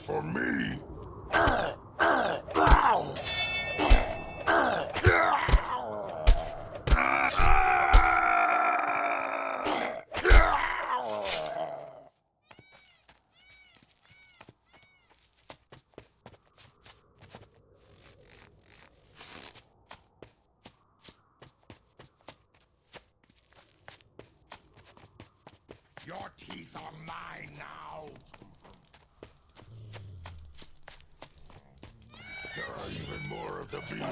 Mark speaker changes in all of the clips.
Speaker 1: For me. Your teeth are mine now. There are even more of the beast.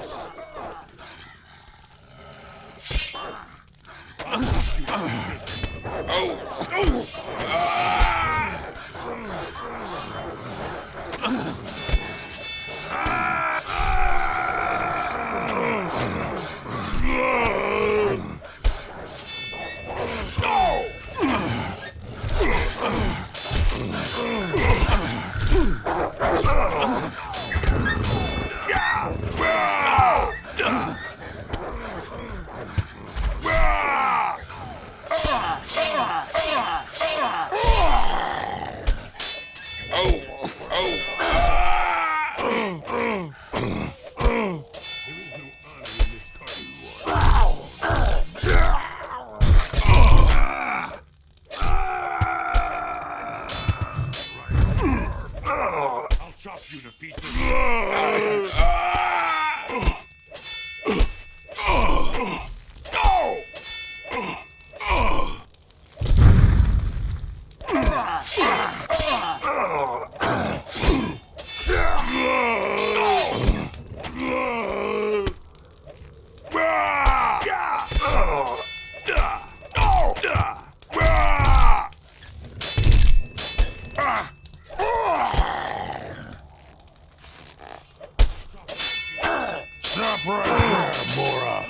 Speaker 1: I'll chop you to pieces. Stop right there, Mora.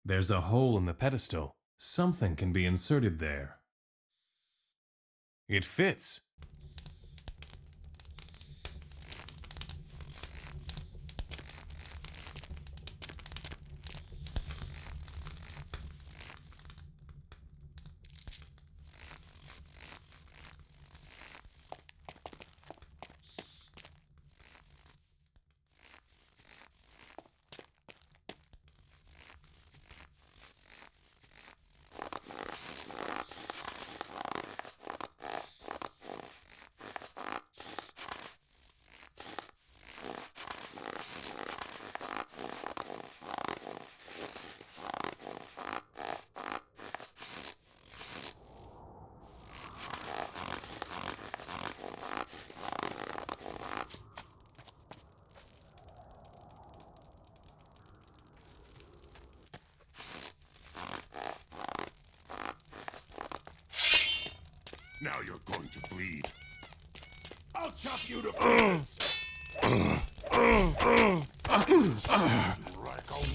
Speaker 2: There's a hole in the pedestal. Something can be inserted there. It fits.
Speaker 1: Now you're going to bleed. I'll chop you to pieces.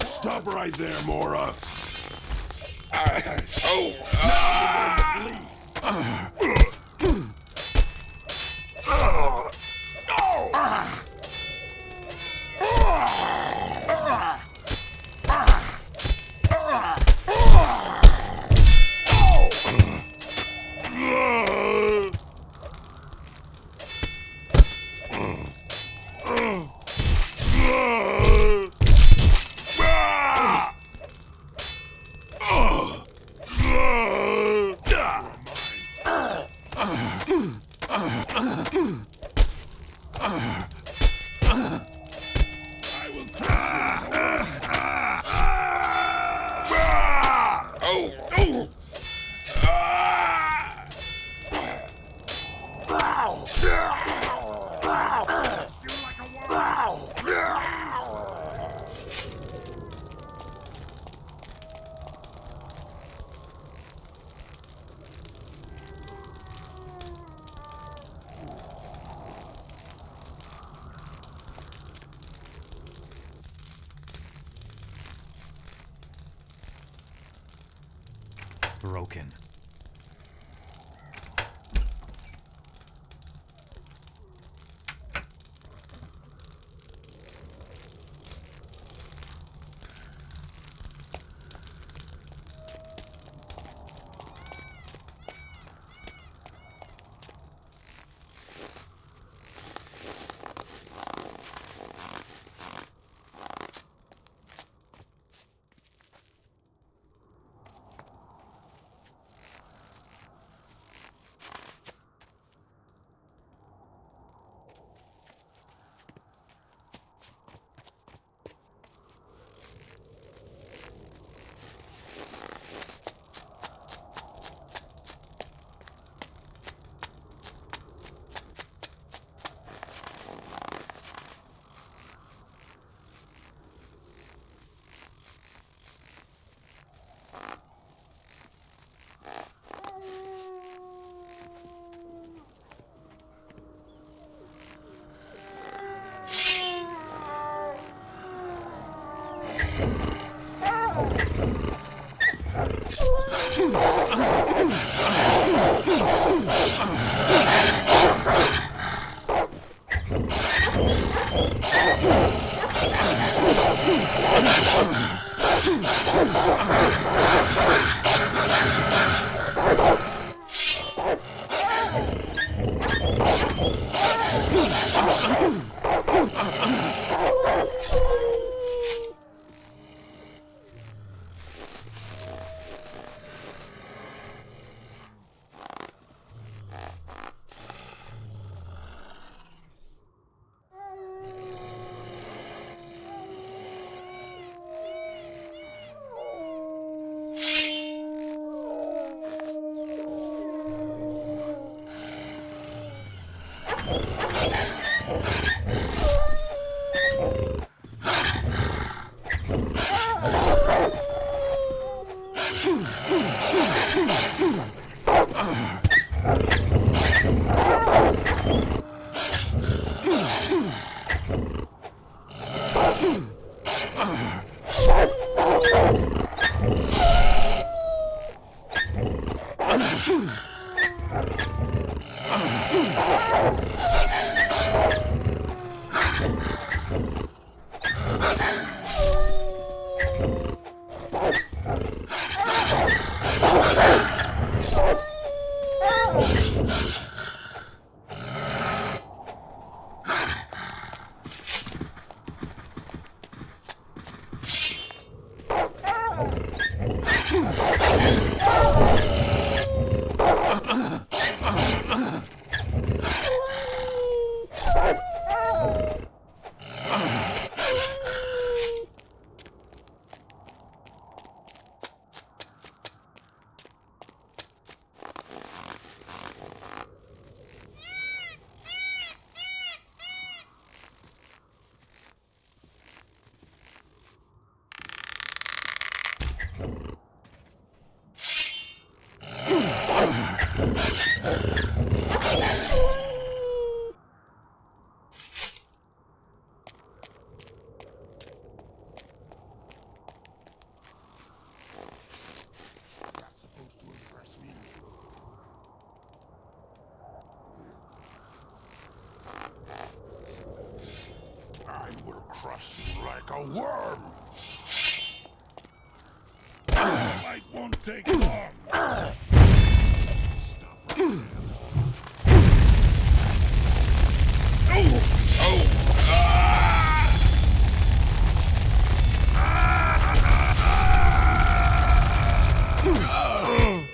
Speaker 3: Stop right there, Mora. I will crush you.
Speaker 2: Broken.
Speaker 1: crush you like a worm.
Speaker 3: Fight won't take long.
Speaker 1: Stop right there.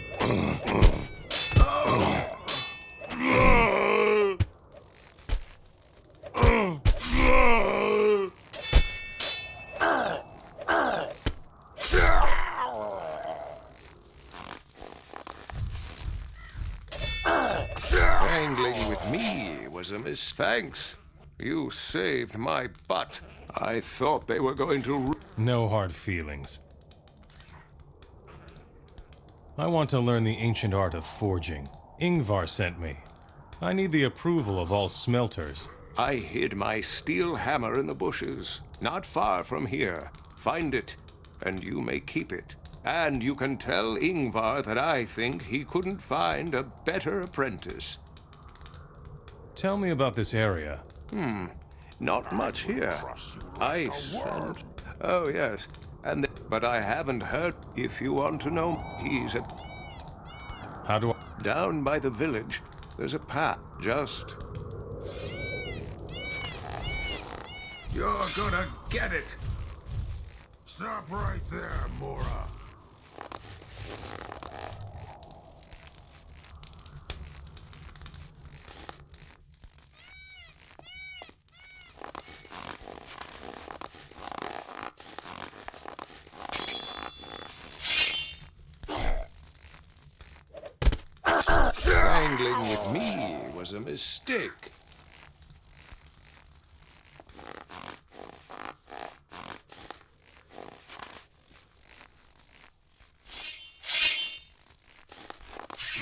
Speaker 4: Angling with me was a miss. Thanks. You saved my butt. I thought they were going to...
Speaker 2: No hard feelings. I want to learn the ancient art of forging. Ingvar sent me. I need the approval of all smelters.
Speaker 4: I hid my steel hammer in the bushes, not far from here. Find it, and you may keep it. And you can tell Ingvar that I think he couldn't find a better apprentice.
Speaker 2: Tell me about this area.
Speaker 4: Not much here. Ice and... Oh, yes. And but I haven't heard. If you want to know, he's at...
Speaker 2: How do I...
Speaker 4: Down by the village, there's a path. Just...
Speaker 3: You're gonna get it.
Speaker 1: Stop right there, Mora.
Speaker 4: Wrangling with me was a mistake.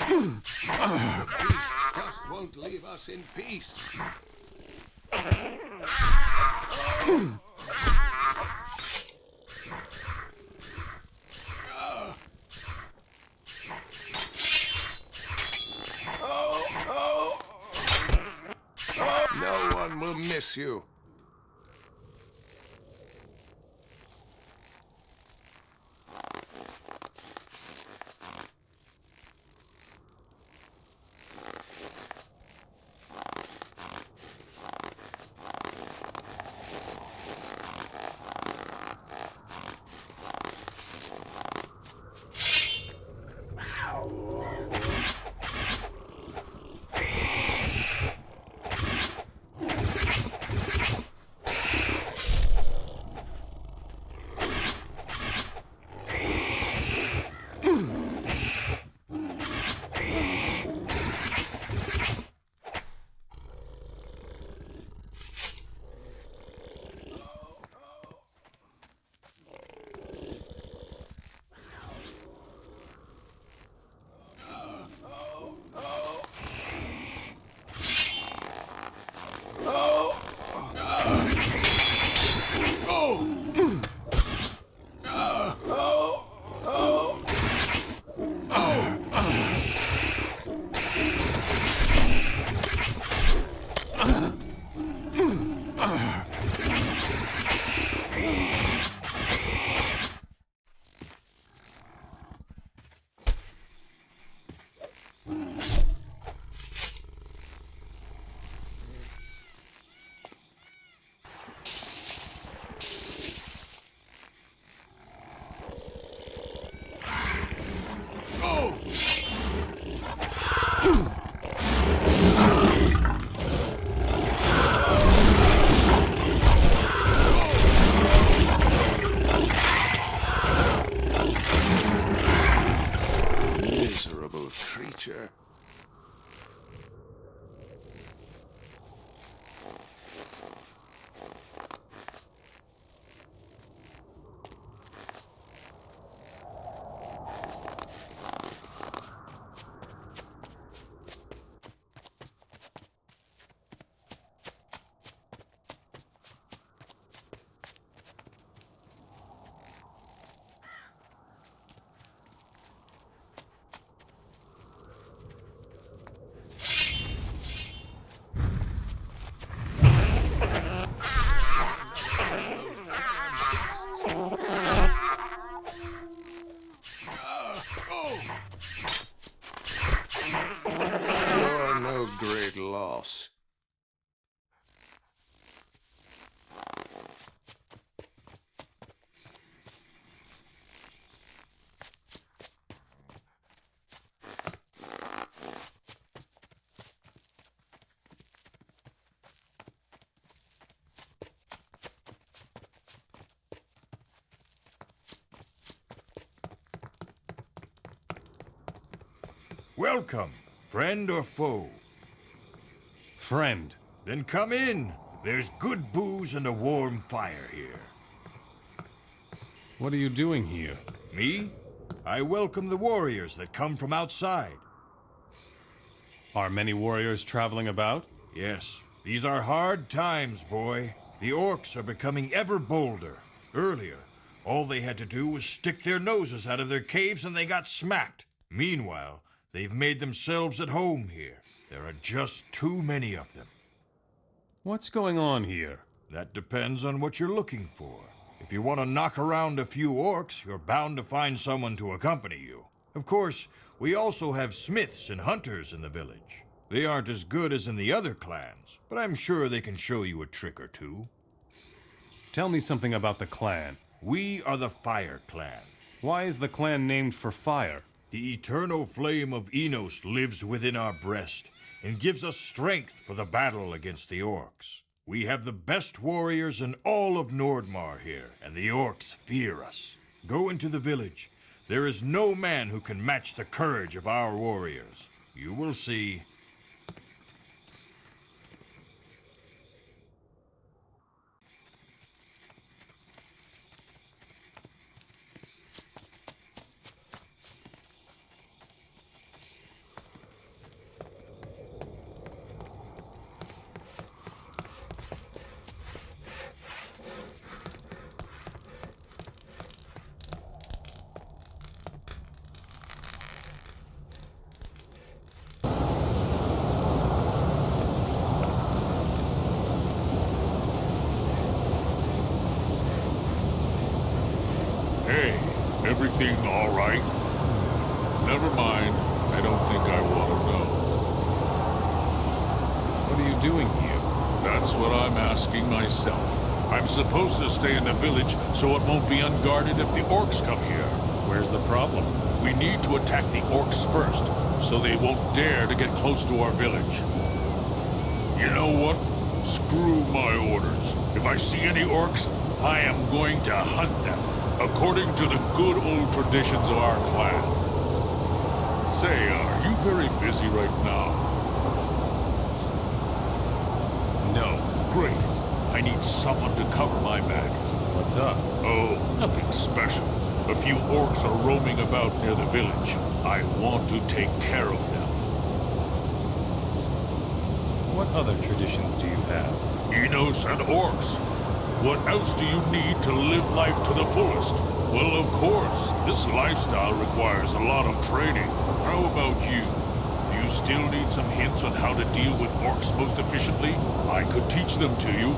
Speaker 4: The beasts just won't leave us in peace. No one will miss you.
Speaker 3: Welcome, friend or foe.
Speaker 2: Friend.
Speaker 3: Then come in. There's good booze and a warm fire here.
Speaker 2: What are you doing here?
Speaker 3: Me? I welcome the warriors that come from outside.
Speaker 2: Are many warriors traveling about?
Speaker 3: Yes, these are hard times, boy. The orcs are becoming ever bolder. Earlier, all they had to do was stick their noses out of their caves and they got smacked. Meanwhile, they've made themselves at home here. There are just too many of them.
Speaker 2: What's going on here?
Speaker 3: That depends on what you're looking for. If you want to knock around a few orcs, you're bound to find someone to accompany you. Of course, we also have smiths and hunters in the village. They aren't as good as in the other clans, but I'm sure they can show you a trick or two.
Speaker 2: Tell me something about the clan.
Speaker 3: We are the Fire Clan.
Speaker 2: Why is the clan named for fire?
Speaker 3: The eternal flame of Enos lives within our breast and gives us strength for the battle against the orcs. We have the best warriors in all of Nordmar here, and the orcs fear us. Go into the village. There is no man who can match the courage of our warriors. You will see.
Speaker 1: Hey, everything all right? Never mind. I don't think I want to know.
Speaker 2: What are you doing here?
Speaker 1: That's what I'm asking myself. I'm supposed to stay in the village so it won't be unguarded if the orcs come here.
Speaker 2: Where's the problem?
Speaker 1: We need to attack the orcs first, so they won't dare to get close to our village. You know what? Screw my orders. If I see any orcs, I am going to hunt them, according to the good old traditions of our clan. Say, are you very busy right now?
Speaker 2: No.
Speaker 1: Great. I need someone to cover my back.
Speaker 2: What's up?
Speaker 1: Oh, nothing special. A few orcs are roaming about near the village. I want to take care of them.
Speaker 2: What other traditions do you have?
Speaker 1: Enos and orcs. What else do you need to live life to the fullest? Well, of course, this lifestyle requires a lot of training. How about you? Do you still need some hints on how to deal with orcs most efficiently? I could teach them to you.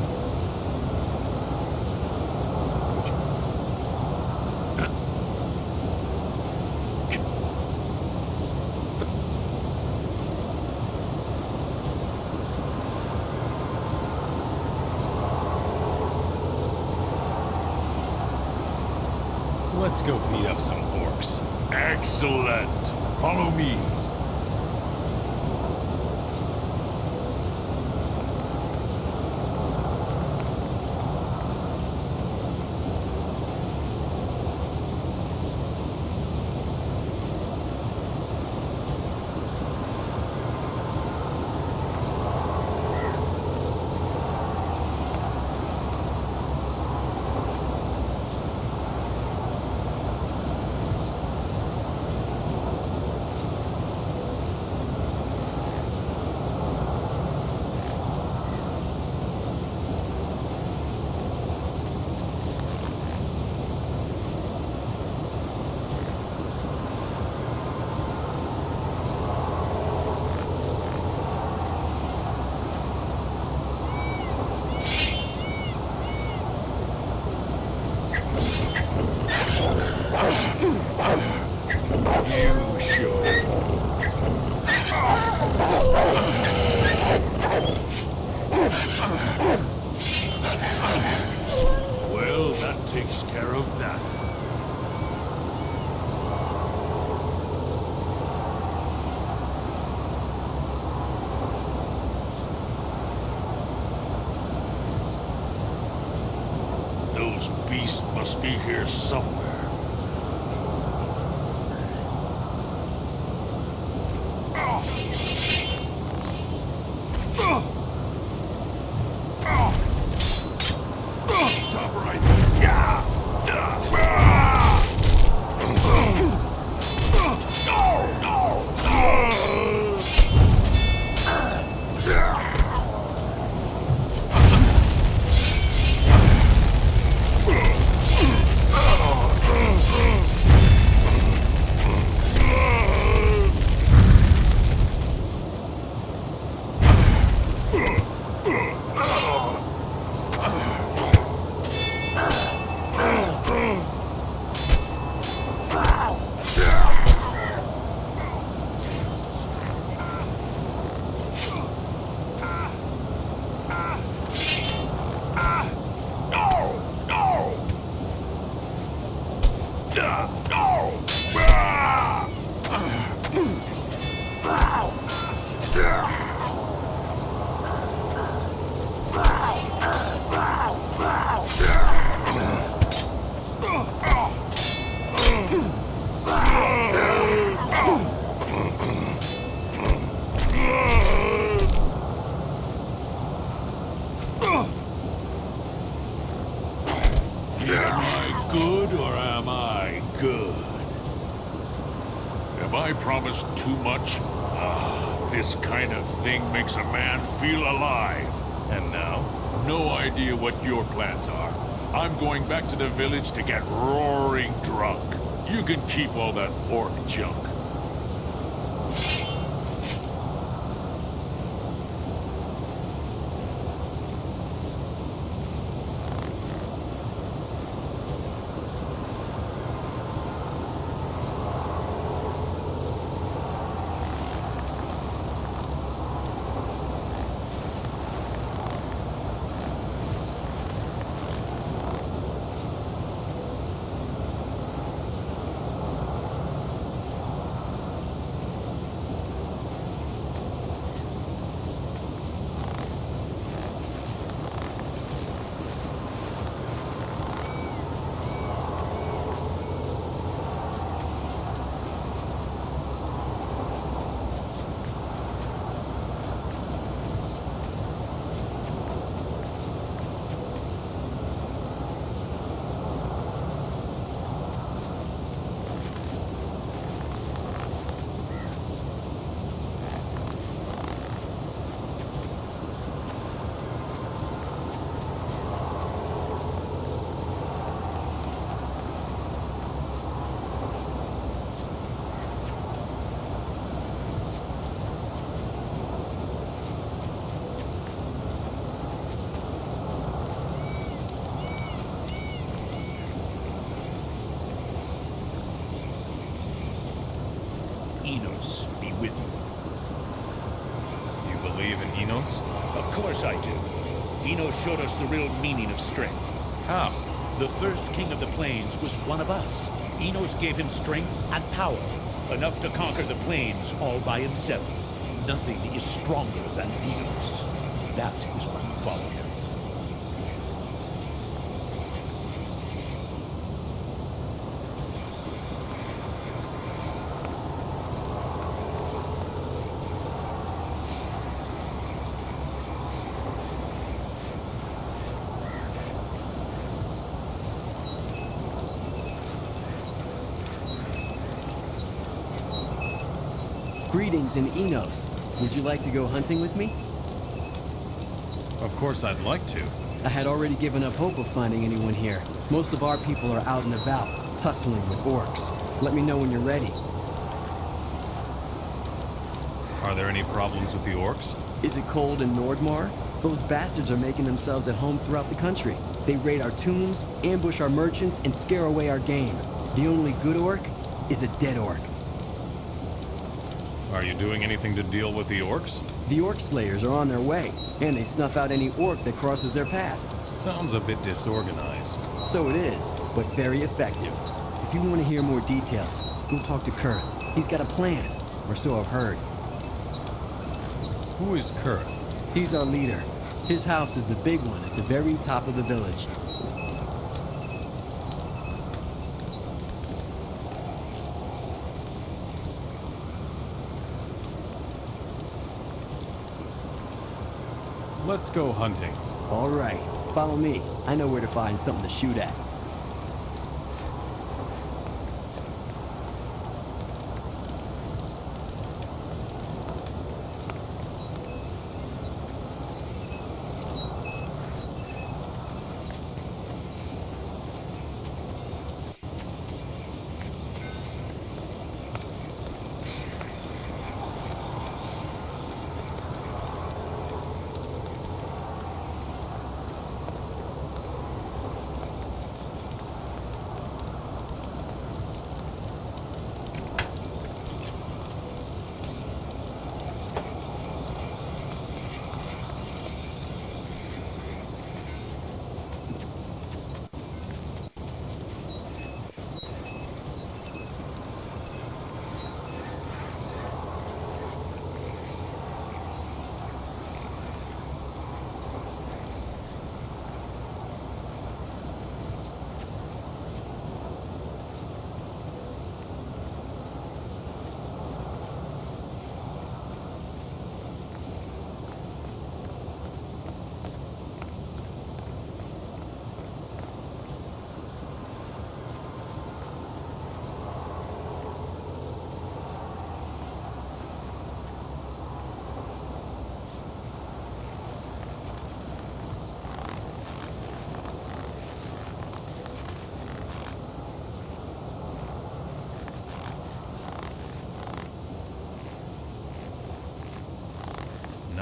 Speaker 2: Let's go beat up some orcs.
Speaker 1: Excellent. Follow me. You should. Well, that takes care of that. Those beasts must be here somewhere. good or am I good? Have I promised too much? This kind of thing makes a man feel alive.
Speaker 2: And now?
Speaker 1: No idea what your plans are. I'm going back to the village to get roaring drunk. You can keep all that orc junk.
Speaker 5: Enos be with you.
Speaker 2: You believe in Enos?
Speaker 5: Of course I do. Enos showed us the real meaning of strength.
Speaker 2: How?
Speaker 5: The first king of the plains was one of us. Enos gave him strength and power, enough to conquer the plains all by himself. Nothing is stronger than Enos. That is why we follow him.
Speaker 6: Greetings in Enos. Would you like to go hunting with me?
Speaker 2: Of course I'd like to.
Speaker 6: I had already given up hope of finding anyone here. Most of our people are out and about, tussling with orcs. Let me know when you're ready.
Speaker 2: Are there any problems with the orcs?
Speaker 6: Is it cold in Nordmar? Those bastards are making themselves at home throughout the country. They raid our tombs, ambush our merchants, and scare away our game. The only good orc is a dead orc.
Speaker 2: Are you doing anything to deal with the orcs?
Speaker 6: The orc slayers are on their way, and they snuff out any orc that crosses their path.
Speaker 2: Sounds a bit disorganized.
Speaker 6: So it is, but very effective. If you want to hear more details, go talk to Kurth. He's got a plan, or so I've heard.
Speaker 2: Who is Kurth?
Speaker 6: He's our leader. His house is the big one at the very top of the village.
Speaker 2: Let's go hunting.
Speaker 6: All right, follow me. I know where to find something to shoot at.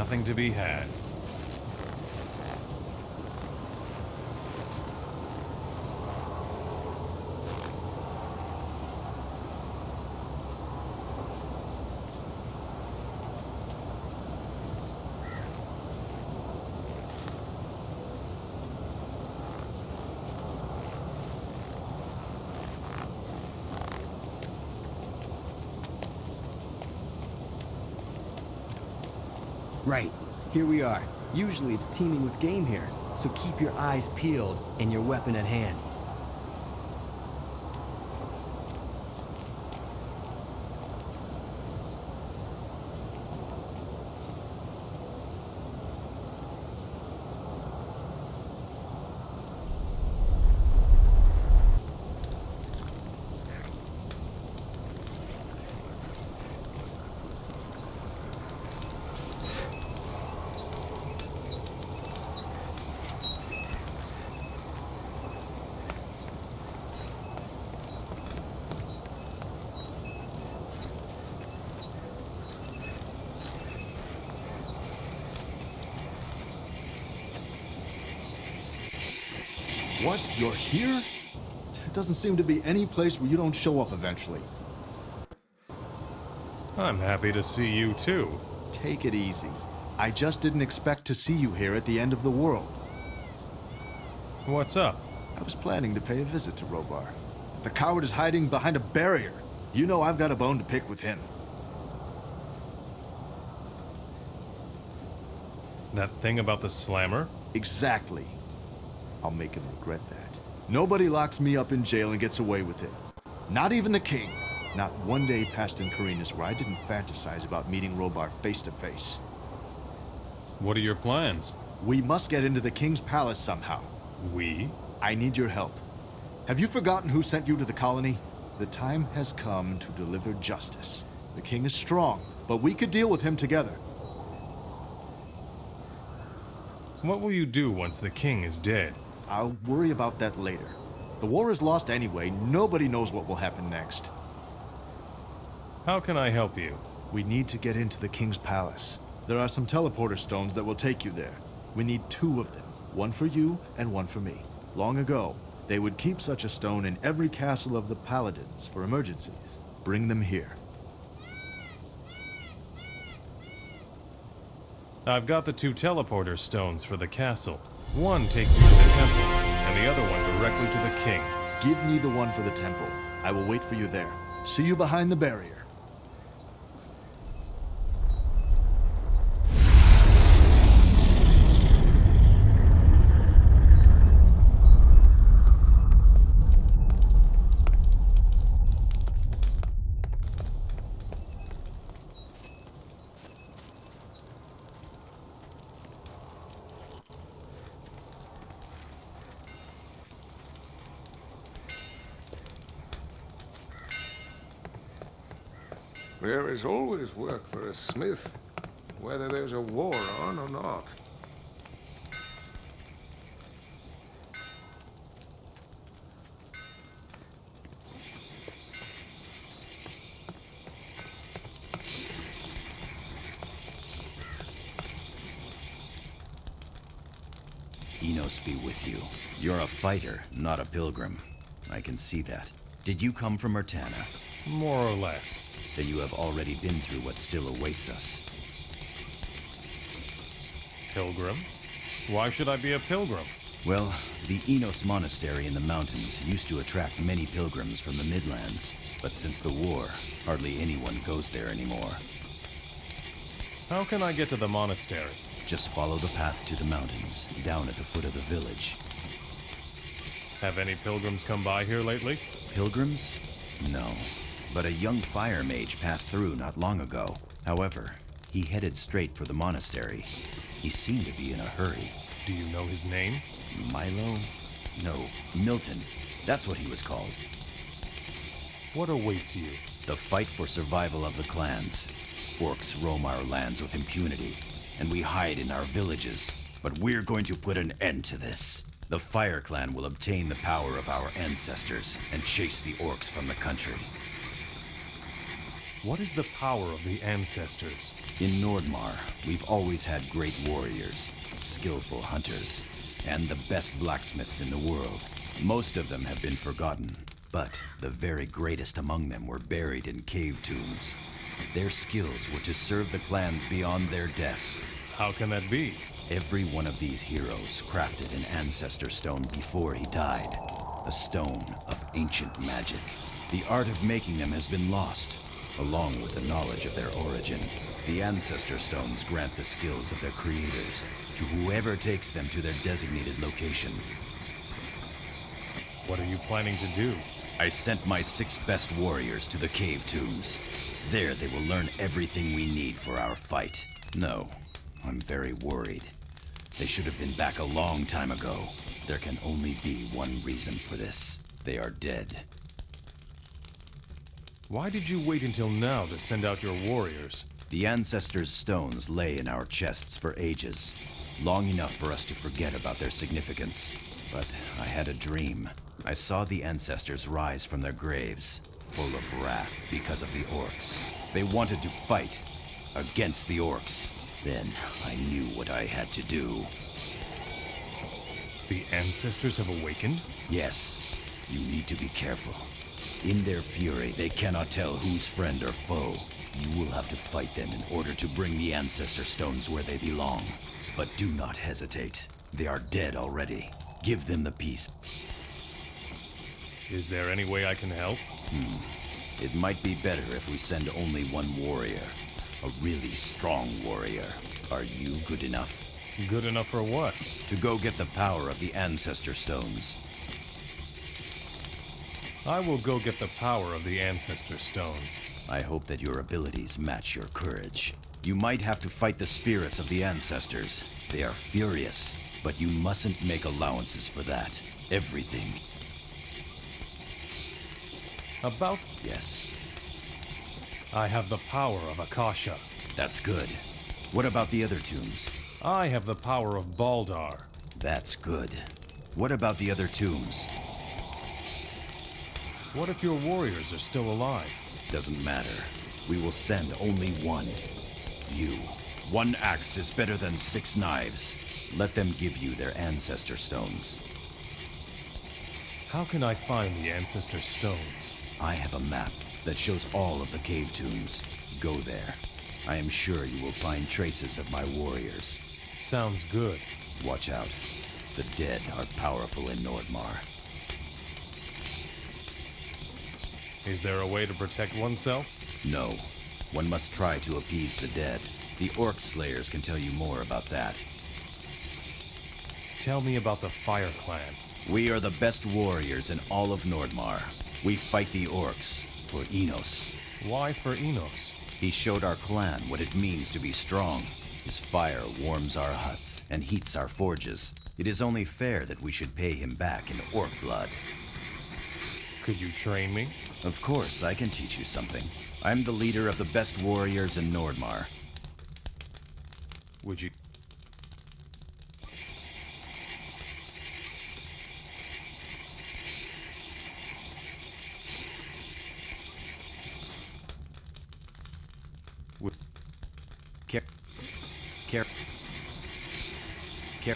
Speaker 2: nothing to be had.
Speaker 6: Right, here we are. Usually it's teeming with game here, so keep your eyes peeled and your weapon at hand.
Speaker 7: What? You're here? There doesn't seem to be any place where you don't show up eventually.
Speaker 2: I'm happy to see you too.
Speaker 7: Take it easy. I just didn't expect to see you here at the end of the world.
Speaker 2: What's up?
Speaker 7: I was planning to pay a visit to Robar. The coward is hiding behind a barrier. You know I've got a bone to pick with him.
Speaker 2: That thing about the slammer?
Speaker 7: Exactly. I'll make him regret that. Nobody locks me up in jail and gets away with it. Not even the king. Not one day passed in Carinus where I didn't fantasize about meeting Robar face to face.
Speaker 2: What are your plans?
Speaker 7: We must get into the king's palace somehow.
Speaker 2: We?
Speaker 7: I need your help. Have you forgotten who sent you to the colony? The time has come to deliver justice. The king is strong, but we could deal with him together.
Speaker 2: What will you do once the king is dead?
Speaker 7: I'll worry about that later. The war is lost anyway. Nobody knows what will happen next.
Speaker 2: How can I help you?
Speaker 7: We need to get into the king's palace. There are some teleporter stones that will take you there. We need 2 of them. One for you and one for me. Long ago, they would keep such a stone in every castle of the paladins for emergencies. Bring them here.
Speaker 2: I've got the 2 teleporter stones for the castle. One takes you to the temple, and the other one directly to the king.
Speaker 7: Give me the one for the temple. I will wait for you there. See you behind the barrier.
Speaker 4: There is always work for a smith, whether there's a war on or not.
Speaker 8: Enos be with you. You're a fighter, not a pilgrim. I can see that. Did you come from Murtana?
Speaker 2: More or less.
Speaker 8: Then you have already been through what still awaits us.
Speaker 2: Pilgrim? Why should I be a pilgrim?
Speaker 8: Well, the Enos Monastery in the mountains used to attract many pilgrims from the Midlands, but since the war, hardly anyone goes there anymore.
Speaker 2: How can I get to the monastery?
Speaker 8: Just follow the path to the mountains, down at the foot of the village.
Speaker 2: Have any pilgrims come by here lately?
Speaker 8: Pilgrims? No. But a young fire mage passed through not long ago. However, he headed straight for the monastery. He seemed to be in a hurry.
Speaker 2: Do you know his name?
Speaker 8: Milo? No, Milton. That's what he was called.
Speaker 2: What awaits you?
Speaker 8: The fight for survival of the clans. Orcs roam our lands with impunity, and we hide in our villages. But we're going to put an end to this. The Fire Clan will obtain the power of our ancestors and chase the orcs from the country.
Speaker 2: What is the power of the ancestors?
Speaker 8: In Nordmar, we've always had great warriors, skillful hunters, and the best blacksmiths in the world. Most of them have been forgotten, but the very greatest among them were buried in cave tombs. Their skills were to serve the clans beyond their deaths.
Speaker 2: How can that be?
Speaker 8: Every one of these heroes crafted an ancestor stone before he died. A stone of ancient magic. The art of making them has been lost, along with the knowledge of their origin. The ancestor stones grant the skills of their creators to whoever takes them to their designated location.
Speaker 2: What are you planning to do?
Speaker 8: I sent my 6 best warriors to the cave tombs. There they will learn everything we need for our fight. No, I'm very worried. They should have been back a long time ago. There can only be one reason for this. They are dead.
Speaker 2: Why did you wait until now to send out your warriors?
Speaker 8: The ancestors' stones lay in our chests for ages, long enough for us to forget about their significance. But I had a dream. I saw the ancestors rise from their graves, full of wrath because of the orcs. They wanted to fight against the orcs. Then I knew what I had to do.
Speaker 2: The ancestors have awakened?
Speaker 8: Yes, you need to be careful. In their fury, they cannot tell who's friend or foe. You will have to fight them in order to bring the ancestor stones where they belong. But do not hesitate. They are dead already. Give them the piece.
Speaker 2: Is there any way I can help?
Speaker 8: It might be better if we send only one warrior. A really strong warrior. Are you good enough?
Speaker 2: Good enough for what?
Speaker 8: To go get the power of the ancestor stones.
Speaker 2: I will go get the power of the ancestor stones.
Speaker 8: I hope that your abilities match your courage. You might have to fight the spirits of the ancestors. They are furious, but you mustn't make allowances for that. Everything.
Speaker 2: About...
Speaker 8: Yes,
Speaker 2: I have the power of Akasha.
Speaker 8: that's good. What about the other tombs?
Speaker 2: I have the power of Baldar.
Speaker 8: That's good. What about the other tombs?
Speaker 2: What if your warriors are still alive?
Speaker 8: Doesn't matter. We will send only one. You. 1 axe is better than 6 knives. Let them give you their ancestor stones.
Speaker 2: How can I find the ancestor stones?
Speaker 8: I have a map that shows all of the cave tombs. Go there. I am sure you will find traces of my warriors.
Speaker 2: Sounds good.
Speaker 8: Watch out. The dead are powerful in Nordmar.
Speaker 2: Is there a way to protect oneself?
Speaker 8: No. One must try to appease the dead. The Orc Slayers can tell you more about that.
Speaker 2: Tell me about the Fire Clan.
Speaker 8: We are the best warriors in all of Nordmar. We fight the Orcs for Enos.
Speaker 2: Why for Enos?
Speaker 8: He showed our clan what it means to be strong. His fire warms our huts and heats our forges. It is only fair that we should pay him back in orc blood.
Speaker 2: Could you train me?
Speaker 8: Of course, I can teach you something. I'm the leader of the best warriors in Nordmar.
Speaker 2: Would you... Would...
Speaker 8: Care. Care. Care.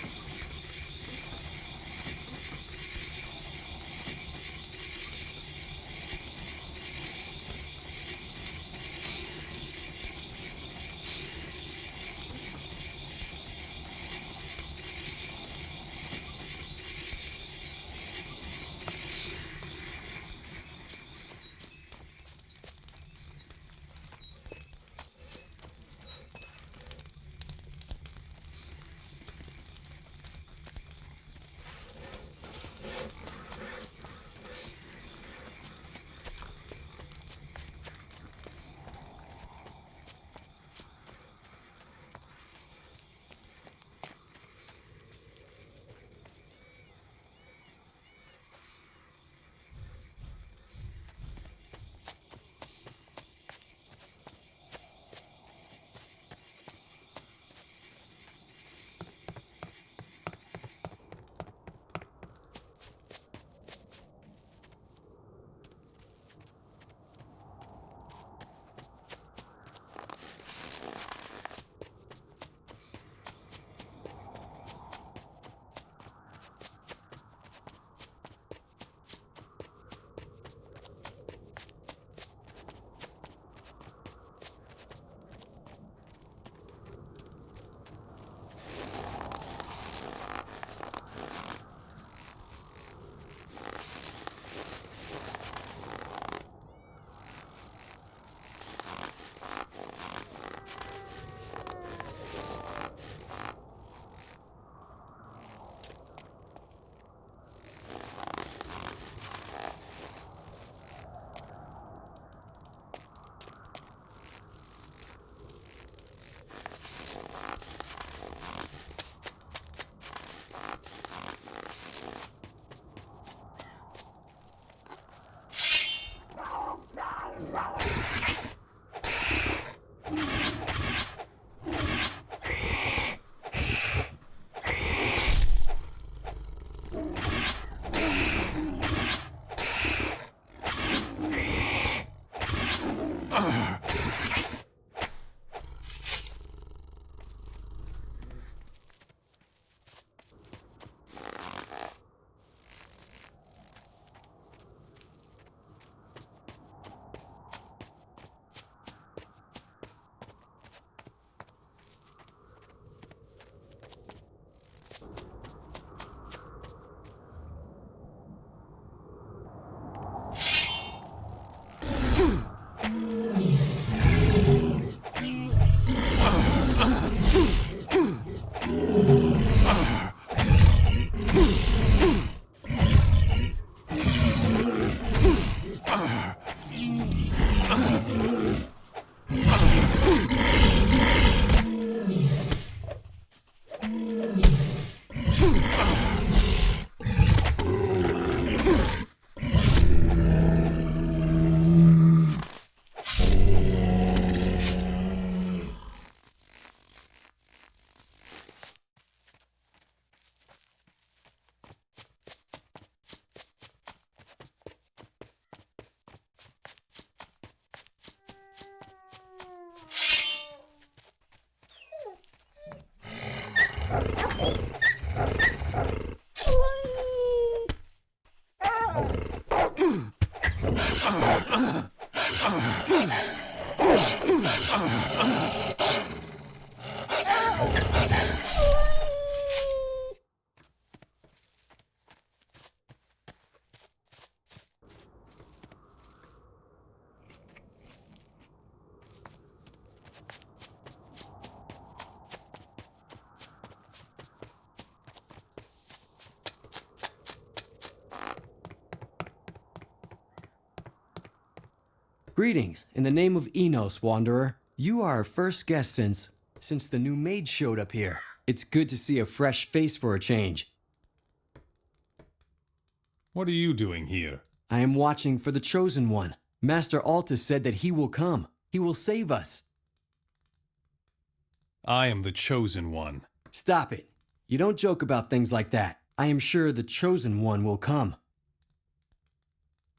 Speaker 6: Greetings, in the name of Enos, Wanderer. You are our first guest since the new maid showed up here. It's good to see a fresh face for a change.
Speaker 2: What are you doing here?
Speaker 6: I am watching for the Chosen One. Master Altus said that he will come. He will save us.
Speaker 2: I am the Chosen One.
Speaker 6: Stop it. You don't joke about things like that. I am sure the Chosen One will come.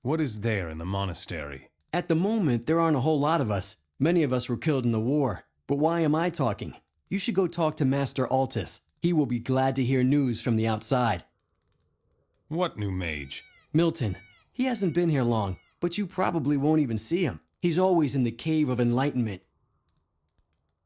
Speaker 2: What is there in the monastery?
Speaker 6: At the moment, there aren't a whole lot of us. Many of us were killed in the war. But why am I talking? You should go talk to Master Altus. He will be glad to hear news from the outside.
Speaker 2: What new mage?
Speaker 6: Milton. He hasn't been here long, but you probably won't even see him. He's always in the Cave of Enlightenment.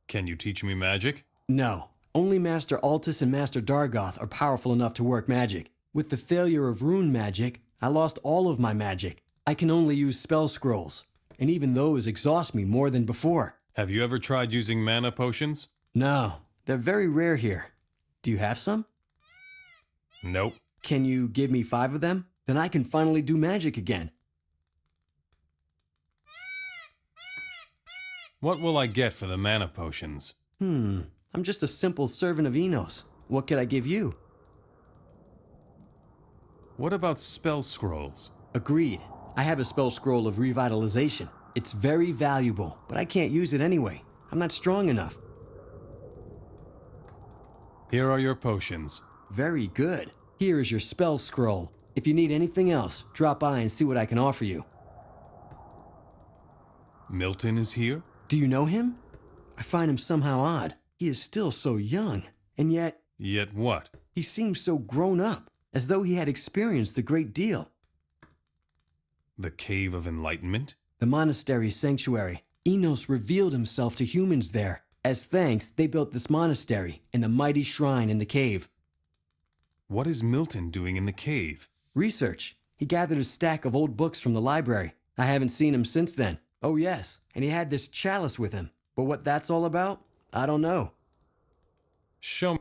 Speaker 2: Can you teach me magic?
Speaker 6: No. Only Master Altus and Master Dargoth are powerful enough to work magic. With the failure of rune magic, I lost all of my magic. I can only use spell scrolls, and even those exhaust me more than before.
Speaker 2: Have you ever tried using mana potions?
Speaker 6: No, they're very rare here. Do you have some?
Speaker 2: Nope.
Speaker 6: Can you give me 5 of them? Then I can finally do magic again.
Speaker 2: What will I get for the mana potions?
Speaker 6: I'm just a simple servant of Enos. What could I give you?
Speaker 2: What about spell scrolls?
Speaker 6: Agreed. I have a spell scroll of revitalization. It's very valuable, but I can't use it anyway. I'm not strong enough.
Speaker 2: Here are your potions.
Speaker 6: Very good. Here is your spell scroll. If you need anything else, drop by and see what I can offer you.
Speaker 2: Milton is here?
Speaker 6: Do you know him? I find him somehow odd. He is still so young, and yet...
Speaker 2: Yet what?
Speaker 6: He seems so grown up, as though he had experienced a great deal.
Speaker 2: The Cave of Enlightenment?
Speaker 6: The monastery's sanctuary. Enos revealed himself to humans there. As thanks, they built this monastery and the mighty shrine in the cave.
Speaker 2: What is Milton doing in the cave?
Speaker 6: Research. He gathered a stack of old books from the library. I haven't seen him since then. Oh yes, and he had this chalice with him. But what that's all about, I don't know.
Speaker 2: Show me.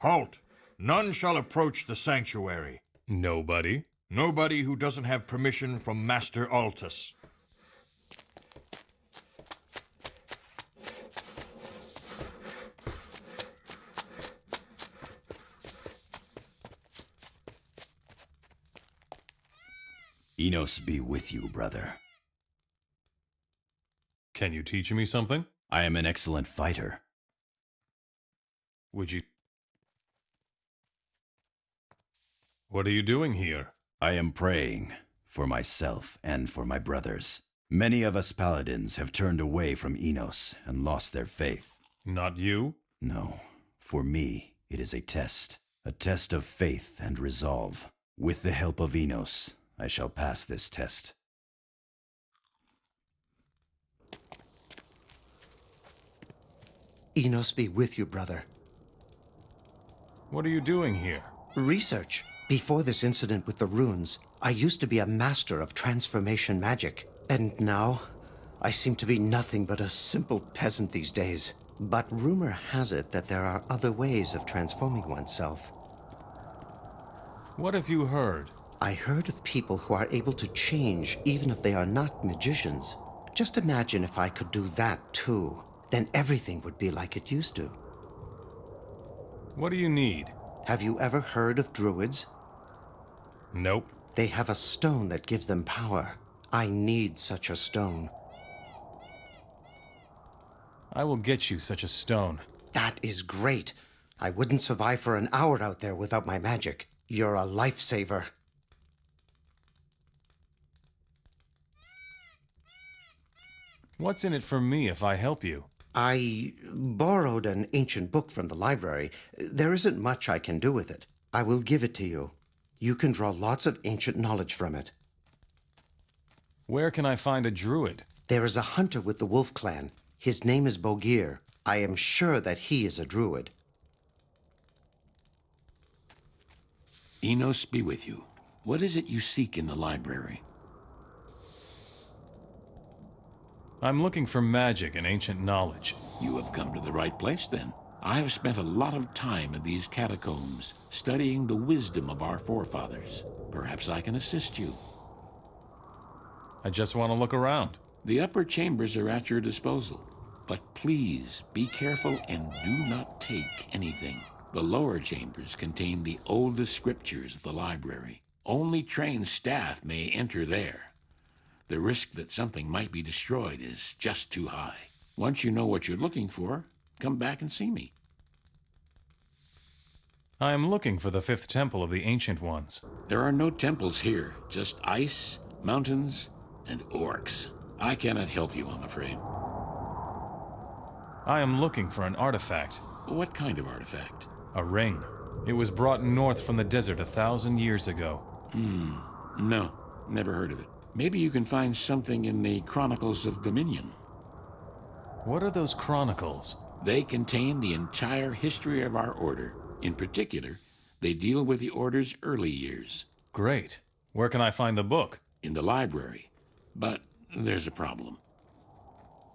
Speaker 3: Halt! None shall approach the sanctuary.
Speaker 2: Nobody?
Speaker 3: Nobody who doesn't have permission from Master Altus.
Speaker 8: Enos be with you, brother.
Speaker 2: Can you teach me something?
Speaker 8: I am an excellent fighter.
Speaker 2: Would you... What are you doing here?
Speaker 8: I am praying for myself and for my brothers. Many of us paladins have turned away from Enos and lost their faith.
Speaker 2: Not you?
Speaker 8: No, for me, it is a test of faith and resolve. With the help of Enos, I shall pass this test.
Speaker 9: Enos be with you, brother.
Speaker 2: What are you doing here?
Speaker 9: Research. Before this incident with the runes, I used to be a master of transformation magic. And now, I seem to be nothing but a simple peasant these days. But rumor has it that there are other ways of transforming oneself.
Speaker 2: What have you heard?
Speaker 9: I heard of people who are able to change even if they are not magicians. Just imagine if I could do that too. Then everything would be like it used to.
Speaker 2: What do you need?
Speaker 9: Have you ever heard of druids?
Speaker 2: Nope.
Speaker 9: They have a stone that gives them power. I need such a stone.
Speaker 2: I will get you such a stone.
Speaker 9: That is great. I wouldn't survive for an hour out there without my magic. You're a lifesaver.
Speaker 2: What's in it for me if I help you?
Speaker 9: I borrowed an ancient book from the library. There isn't much I can do with it. I will give it to you. You can draw lots of ancient knowledge from it.
Speaker 2: Where can I find a druid?
Speaker 9: There is a hunter with the Wolf Clan. His name is Bogir. I am sure that he is a druid.
Speaker 10: Enos be with you. What is it you seek in the library?
Speaker 2: I'm looking for magic and ancient knowledge.
Speaker 10: You have come to the right place, then. I have spent a lot of time in these catacombs, studying the wisdom of our forefathers. Perhaps I can assist you.
Speaker 2: I just want to look around.
Speaker 10: The upper chambers are at your disposal. But please, be careful and do not take anything. The lower chambers contain the oldest scriptures of the library. Only trained staff may enter there. The risk that something might be destroyed is just too high. Once you know what you're looking for, come back and see me.
Speaker 2: I am looking for the fifth temple of the Ancient Ones.
Speaker 10: There are no temples here, just ice, mountains, and orcs. I cannot help you, I'm afraid.
Speaker 2: I am looking for an artifact.
Speaker 10: What kind of artifact?
Speaker 2: A ring. It was brought north from the desert 1,000 years ago.
Speaker 10: No, never heard of it. Maybe you can find something in the Chronicles of Dominion.
Speaker 2: What are those chronicles?
Speaker 10: They contain the entire history of our order. In particular, they deal with the order's early years.
Speaker 2: Great. Where can I find the book?
Speaker 10: In the library. But there's a problem.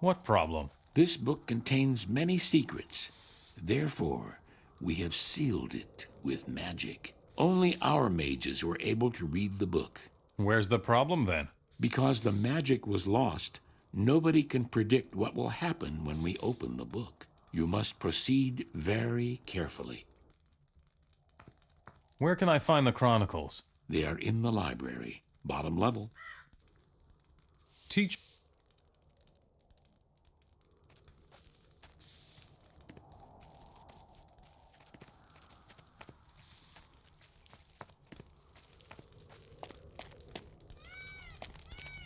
Speaker 2: What problem?
Speaker 10: This book contains many secrets. Therefore, we have sealed it with magic. Only our mages were able to read the book.
Speaker 2: Where's the problem then?
Speaker 10: Because the magic was lost, nobody can predict what will happen when we open the book. You must proceed very carefully.
Speaker 2: Where can I find the chronicles?
Speaker 10: They are in the library, bottom level.
Speaker 2: Teach.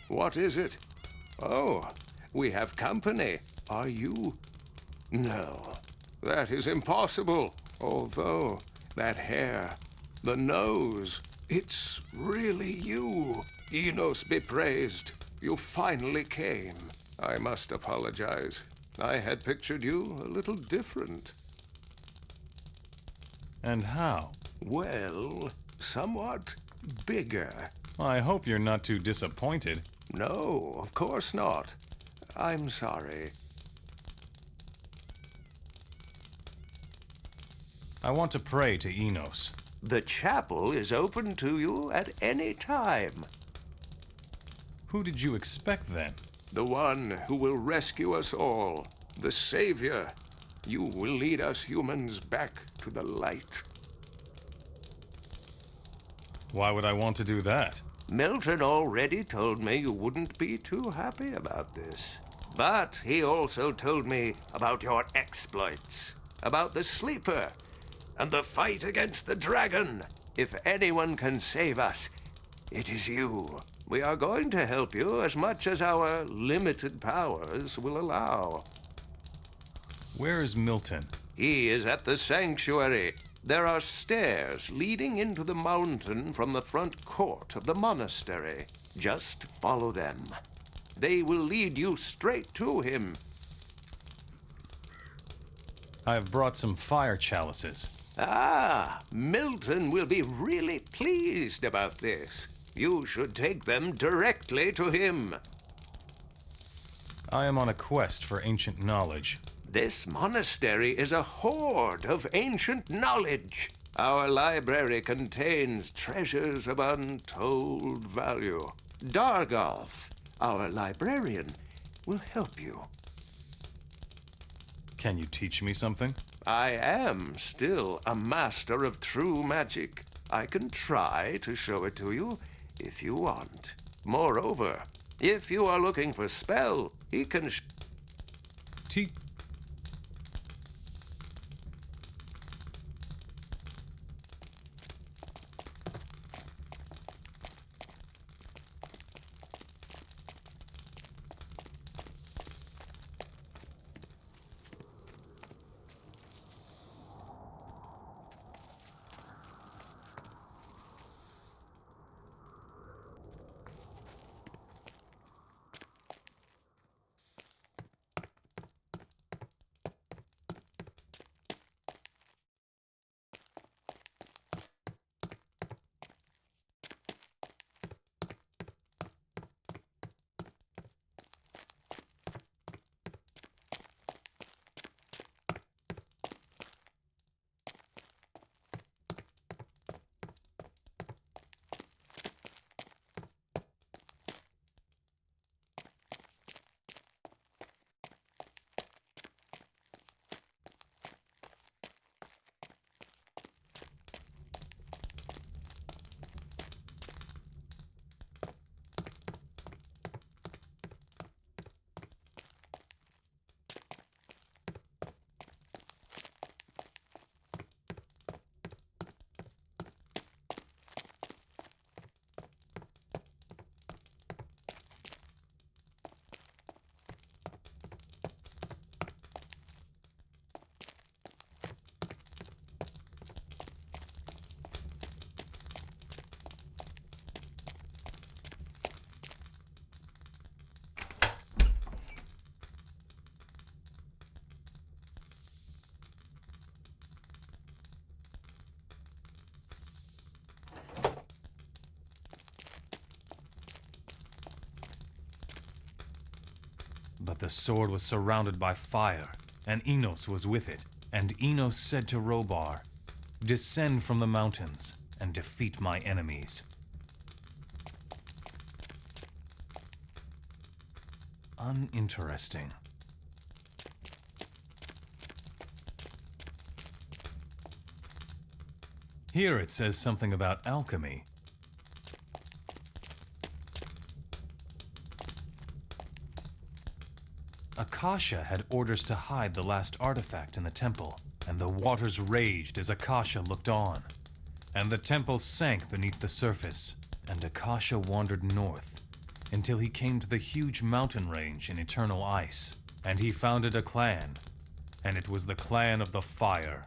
Speaker 4: What is it? Oh, we have company. Are you? No, that is impossible. Although, that hair, the nose, it's really you. Enos be praised. You finally came. I must apologize. I had pictured you a little different.
Speaker 2: And how?
Speaker 4: Well, somewhat bigger.
Speaker 2: I hope you're not too disappointed.
Speaker 4: No, of course not. I'm sorry.
Speaker 2: I want to pray to Enos.
Speaker 4: The chapel is open to you at any time.
Speaker 2: Who did you expect then?
Speaker 4: The one who will rescue us all. The Savior. You will lead us humans back to the light.
Speaker 2: Why would I want to do that?
Speaker 4: Milton already told me you wouldn't be too happy about this. But he also told me about your exploits, about the Sleeper, and the fight against the dragon. If anyone can save us, it is you. We are going to help you as much as our limited powers will allow.
Speaker 2: Where is Milton?
Speaker 4: He is at the sanctuary. There are stairs leading into the mountain from the front court of the monastery. Just follow them. They will lead you straight to him.
Speaker 2: I have brought some fire chalices.
Speaker 4: Ah, Milton will be really pleased about this. You should take them directly to him.
Speaker 2: I am on a quest for ancient knowledge.
Speaker 4: This monastery is a hoard of ancient knowledge. Our library contains treasures of untold value. Dargoth, our librarian, will help you.
Speaker 2: Can you teach me something?
Speaker 4: I am still a master of true magic. I can try to show it to you if you want. Moreover, if you are looking for spell, he can
Speaker 2: Teach. But the sword was surrounded by fire, and Enos was with it. And Enos said to Robar, "Descend from the mountains and defeat my enemies." Uninteresting. Here it says something about alchemy. Akasha had orders to hide the last artifact in the temple, and the waters raged as Akasha looked on. And the temple sank beneath the surface, and Akasha wandered north, until he came to the huge mountain range in eternal ice. And he founded a clan, and it was the clan of the fire.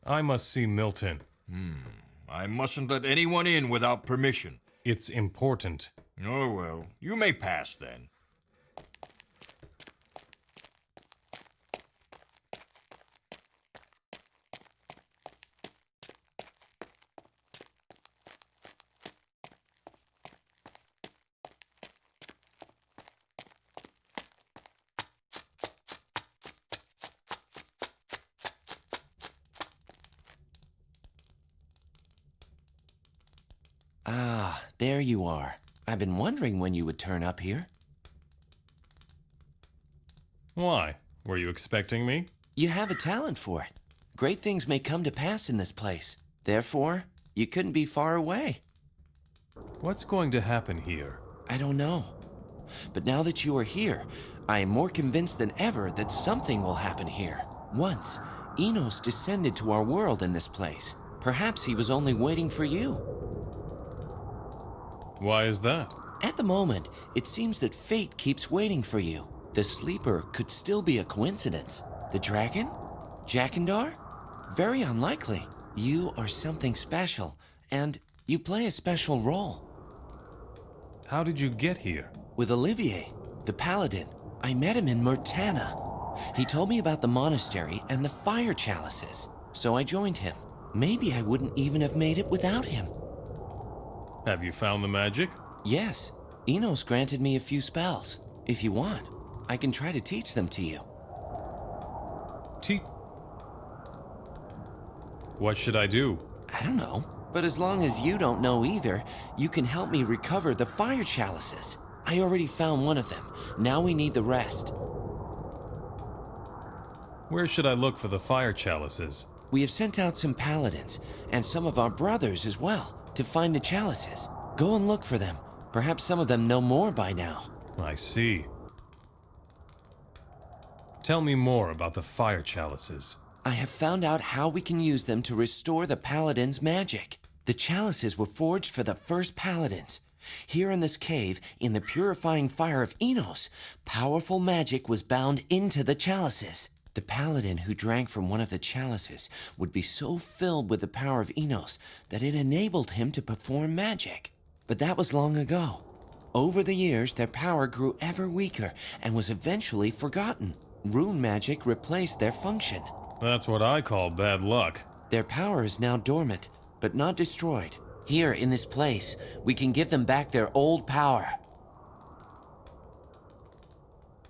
Speaker 2: I must see Milton.
Speaker 3: I mustn't let anyone in without permission.
Speaker 2: It's important.
Speaker 3: Oh, well, you may pass then.
Speaker 11: Ah, there you are. I've been wondering when you would turn up here.
Speaker 2: Why? Were you expecting me?
Speaker 11: You have a talent for it. Great things may come to pass in this place. Therefore, you couldn't be far away.
Speaker 2: What's going to happen here?
Speaker 11: I don't know. But now that you are here, I am more convinced than ever that something will happen here. Once, Enos descended to our world in this place. Perhaps he was only waiting for you.
Speaker 2: Why is that?
Speaker 11: At the moment, it seems that fate keeps waiting for you. The sleeper could still be a coincidence. The dragon? Jakandar? Very unlikely. You are something special, and you play a special role.
Speaker 2: How did you get here?
Speaker 11: With Olivier, the paladin. I met him in Murtana. He told me about the monastery and the fire chalices, so I joined him. Maybe I wouldn't even have made it without him.
Speaker 2: Have you found the magic?
Speaker 11: Yes, Enos granted me a few spells. If you want, I can try to teach them to you.
Speaker 2: What should I do?
Speaker 11: I don't know. But as long as you don't know either, you can help me recover the fire chalices. I already found one of them. Now we need the rest.
Speaker 2: Where should I look for the fire chalices?
Speaker 11: We have sent out some paladins, and some of our brothers as well, to find the chalices. Go and look for them. Perhaps some of them know more by now.
Speaker 2: I see. Tell me more about the fire chalices.
Speaker 11: I have found out how we can use them to restore the paladin's magic. The chalices were forged for the first paladins. Here in this cave, in the purifying fire of Enos, powerful magic was bound into the chalices. The paladin who drank from one of the chalices would be so filled with the power of Enos that it enabled him to perform magic. But that was long ago. Over the years, their power grew ever weaker and was eventually forgotten. Rune magic replaced their function.
Speaker 2: That's what I call bad luck.
Speaker 11: Their power is now dormant, but not destroyed. Here, in this place, we can give them back their old power.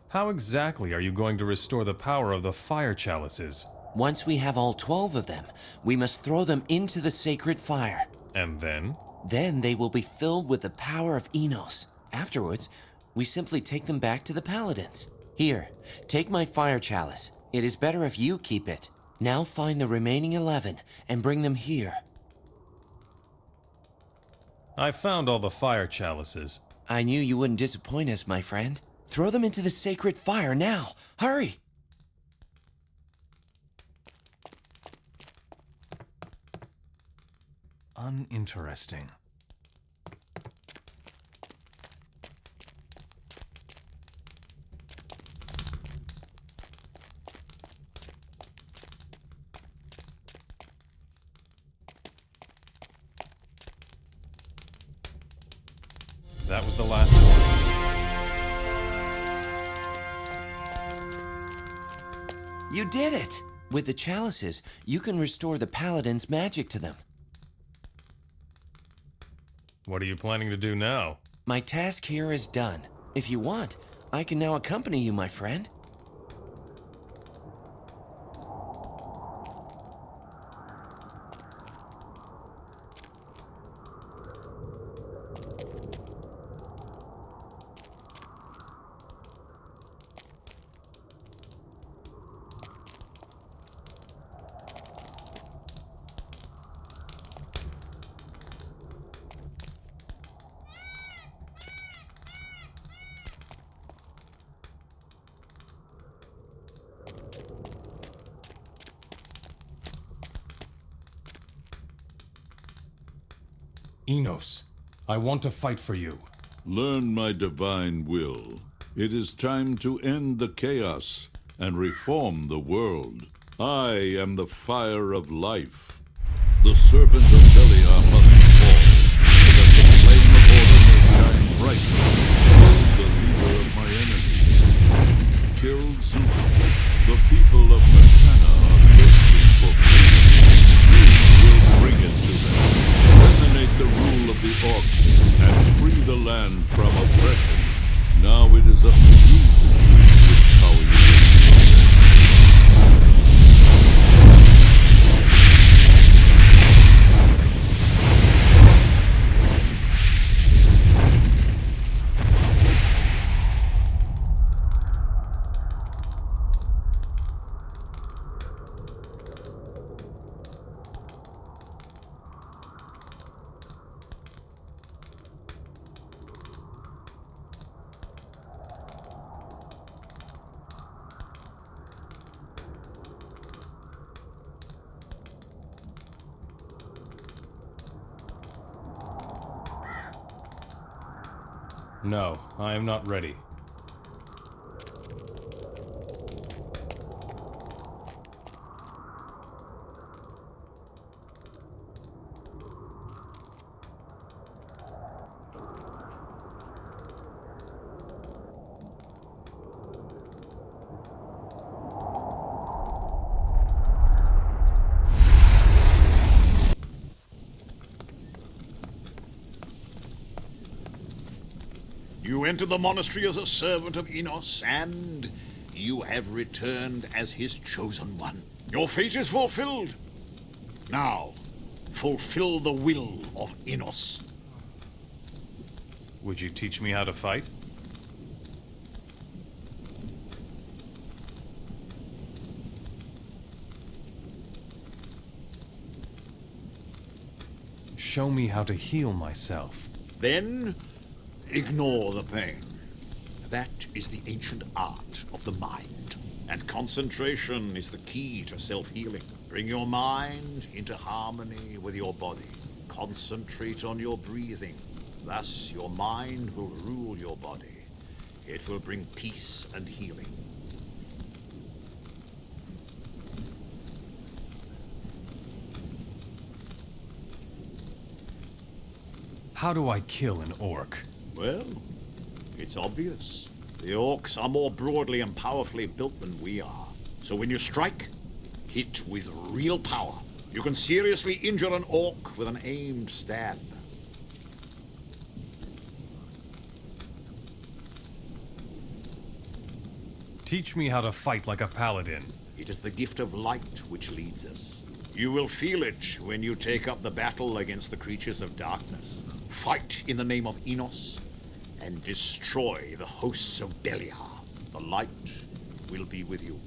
Speaker 2: How exactly are you going to restore the power of the fire chalices?
Speaker 11: Once we have all 12 of them, we must throw them into the sacred fire.
Speaker 2: And then?
Speaker 11: Then they will be filled with the power of Enos. Afterwards, we simply take them back to the paladins. Here, take my fire chalice. It is better if you keep it. Now find the remaining 11 and bring them here.
Speaker 2: I found all the fire chalices.
Speaker 11: I knew you wouldn't disappoint us, my friend. Throw them into the sacred fire now. Hurry!
Speaker 2: Uninteresting. That was the last one.
Speaker 11: You did it! With the chalices, you can restore the paladin's magic to them.
Speaker 2: What are you planning to do now?
Speaker 11: My task here is done. If you want, I can now accompany you, my friend.
Speaker 2: Enos, I want to fight for you.
Speaker 12: Learn my divine will. It is time to end the chaos and reform the world. I am the fire of life. The servant of Beliar must fall, so that the flame of order may shine brightly. Kill the leader of my enemies. Kill Zuko. The people of Matana are thirsting for freedom. You will bring it to them. Terminate the rule of the orcs and free the land from oppression. Now it is up to you to choose which power you wish to possess.
Speaker 2: No, I am not ready.
Speaker 13: You entered the monastery as a servant of Enos, and you have returned as his chosen one. Your fate is fulfilled. Now, fulfill the will of Enos.
Speaker 2: Would you teach me how to fight? Show me how to heal myself.
Speaker 13: Then, ignore the pain. That is the ancient art of the mind. And concentration is the key to self-healing. Bring your mind into harmony with your body. Concentrate on your breathing. Thus, your mind will rule your body. It will bring peace and healing.
Speaker 2: How do I kill an orc?
Speaker 13: Well, it's obvious. The orcs are more broadly and powerfully built than we are. So when you strike, hit with real power. You can seriously injure an orc with an aimed stab.
Speaker 2: Teach me how to fight like a paladin.
Speaker 13: It is the gift of light which leads us. You will feel it when you take up the battle against the creatures of darkness. Fight in the name of Enos and destroy the hosts of Beliar. The light will be with you.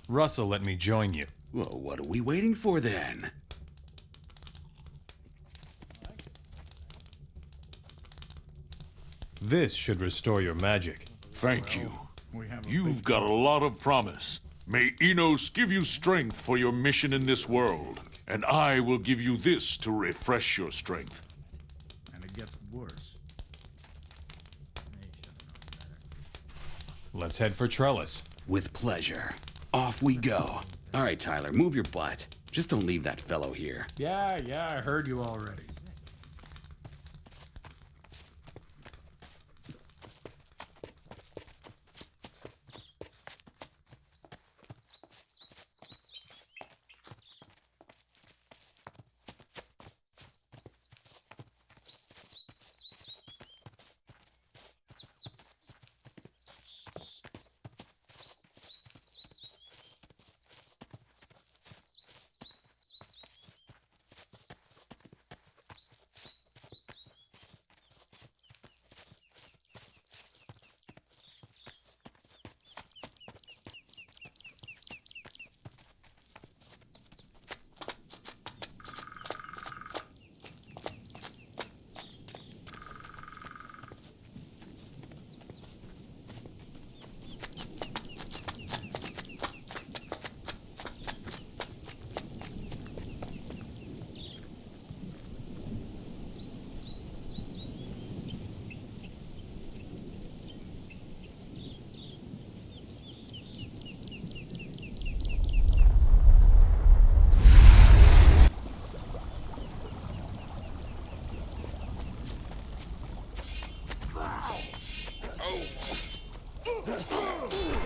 Speaker 2: Russell let me join you.
Speaker 14: Well, what are we waiting for then?
Speaker 2: This should restore your magic.
Speaker 1: Thank you. You've got a lot of promise. May Enos give you strength for your mission in this world, and I will give you this to refresh your strength.
Speaker 15: And it gets worse.
Speaker 2: Let's head for Trellis.
Speaker 14: With pleasure. Off we go. All right, Tyler, move your butt. Just don't leave that fellow here.
Speaker 15: Yeah, I heard you already.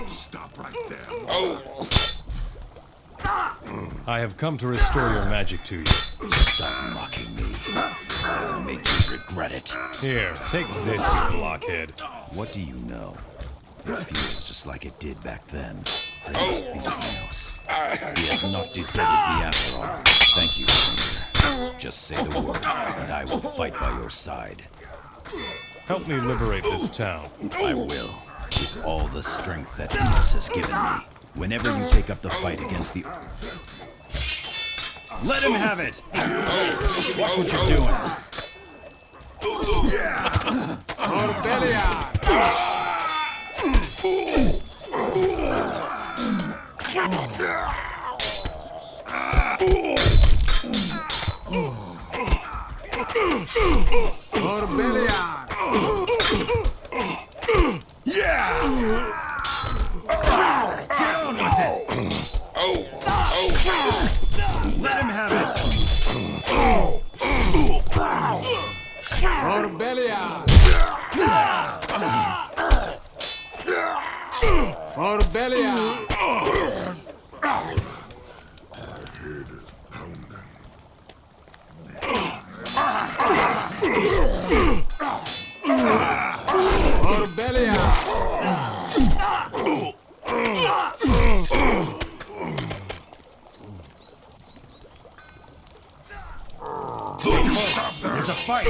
Speaker 1: Stop right there.
Speaker 2: I have come to restore your magic to you.
Speaker 8: Stop mocking me. I'll make you regret it.
Speaker 2: Here, take this, you blockhead.
Speaker 8: What do you know? It feels just like it did back then. Praise be to Enos. He has not deserted me after all. Thank you, stranger. Just say the word, and I will fight by your side.
Speaker 2: Help me liberate this town.
Speaker 8: I will, with all the strength that Enos has given me. Whenever you take up the fight against the... Let him have it! Watch what you're doing. Let him have it! There's a fight!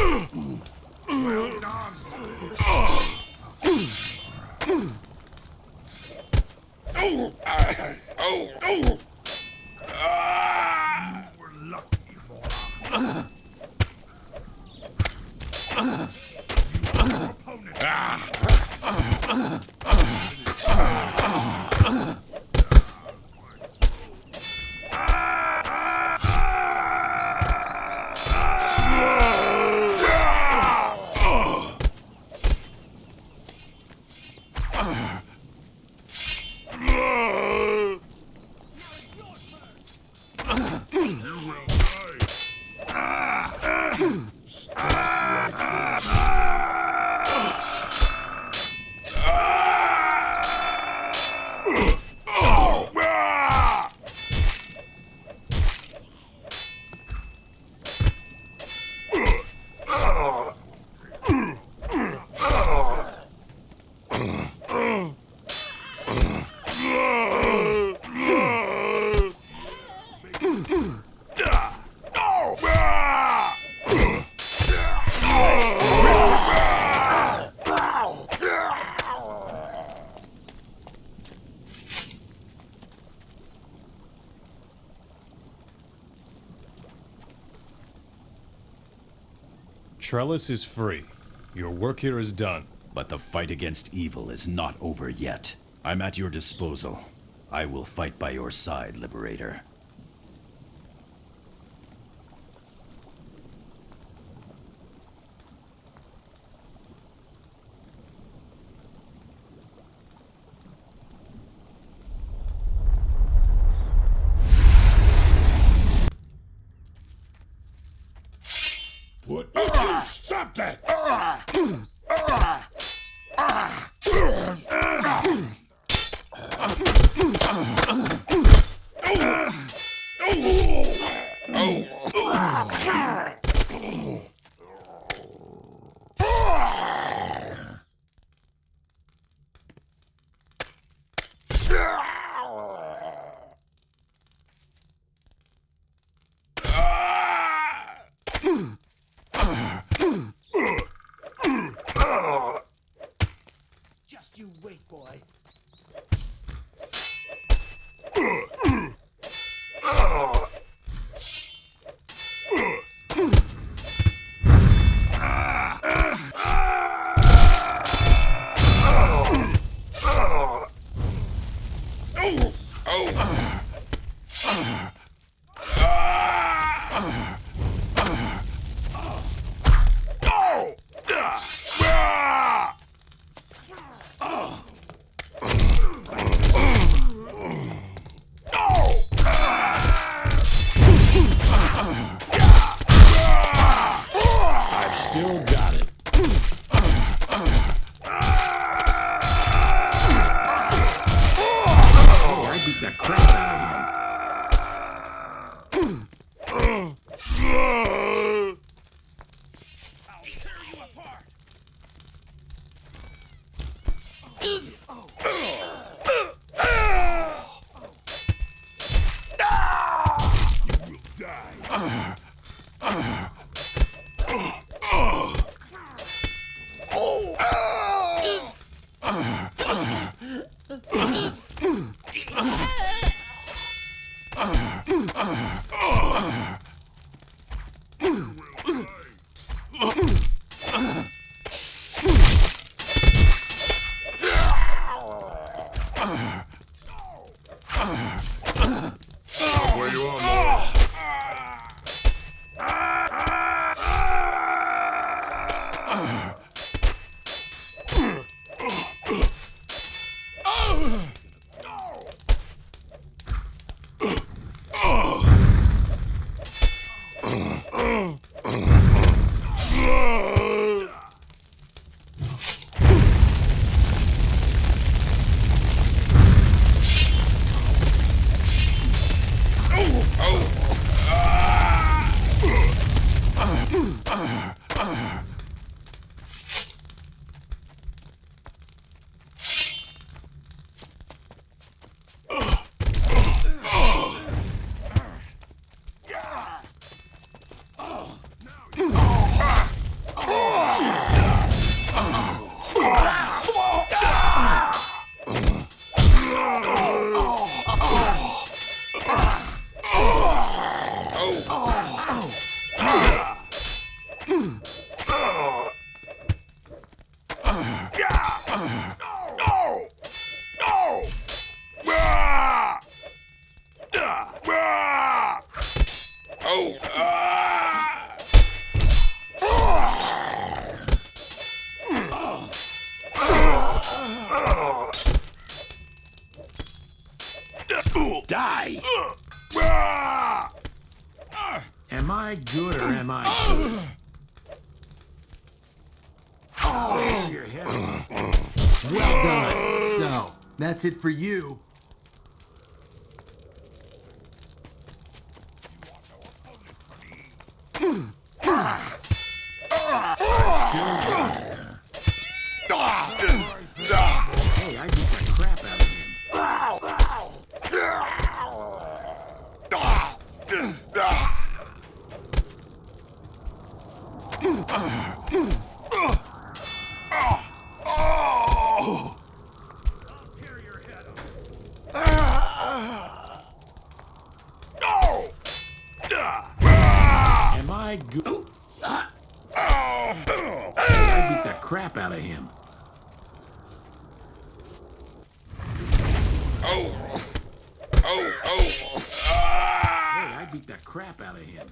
Speaker 1: We're lucky, boy.
Speaker 2: Trellis is free. Your work here is done.
Speaker 8: But the fight against evil is not over yet. I'm at your disposal. I will fight by your side, Liberator.
Speaker 12: Stop that!
Speaker 11: Just you wait, boy.
Speaker 10: I've still got it. Oh, I beat the crap out of him.
Speaker 12: Where you are, Mora?
Speaker 10: Die! Am I good or am I good? Your head.
Speaker 16: Well done. So, that's it for you.
Speaker 10: Hey, I beat the crap out of him. Am I good? Hey, I beat the crap out of him.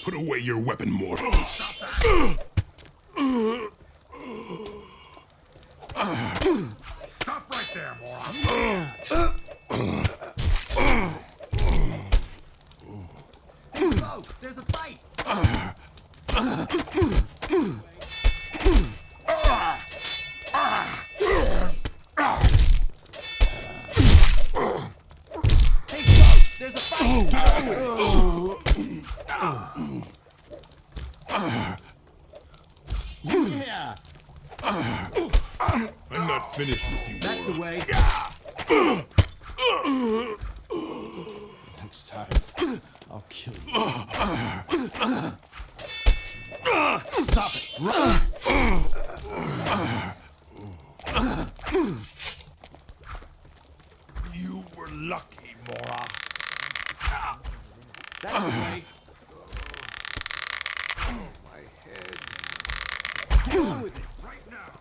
Speaker 17: Put away your weapon, mortal.
Speaker 15: Stop right there, moron. Folks, there's a fight. Hey, folks, there's a fight. Yeah.
Speaker 17: I'm not finished with you,
Speaker 15: That's the way.
Speaker 7: Next time, I'll kill you.
Speaker 15: Stop it. Run.
Speaker 3: You were lucky, Mora.
Speaker 15: That's the way.
Speaker 4: My head.
Speaker 15: Get on with it. Right now.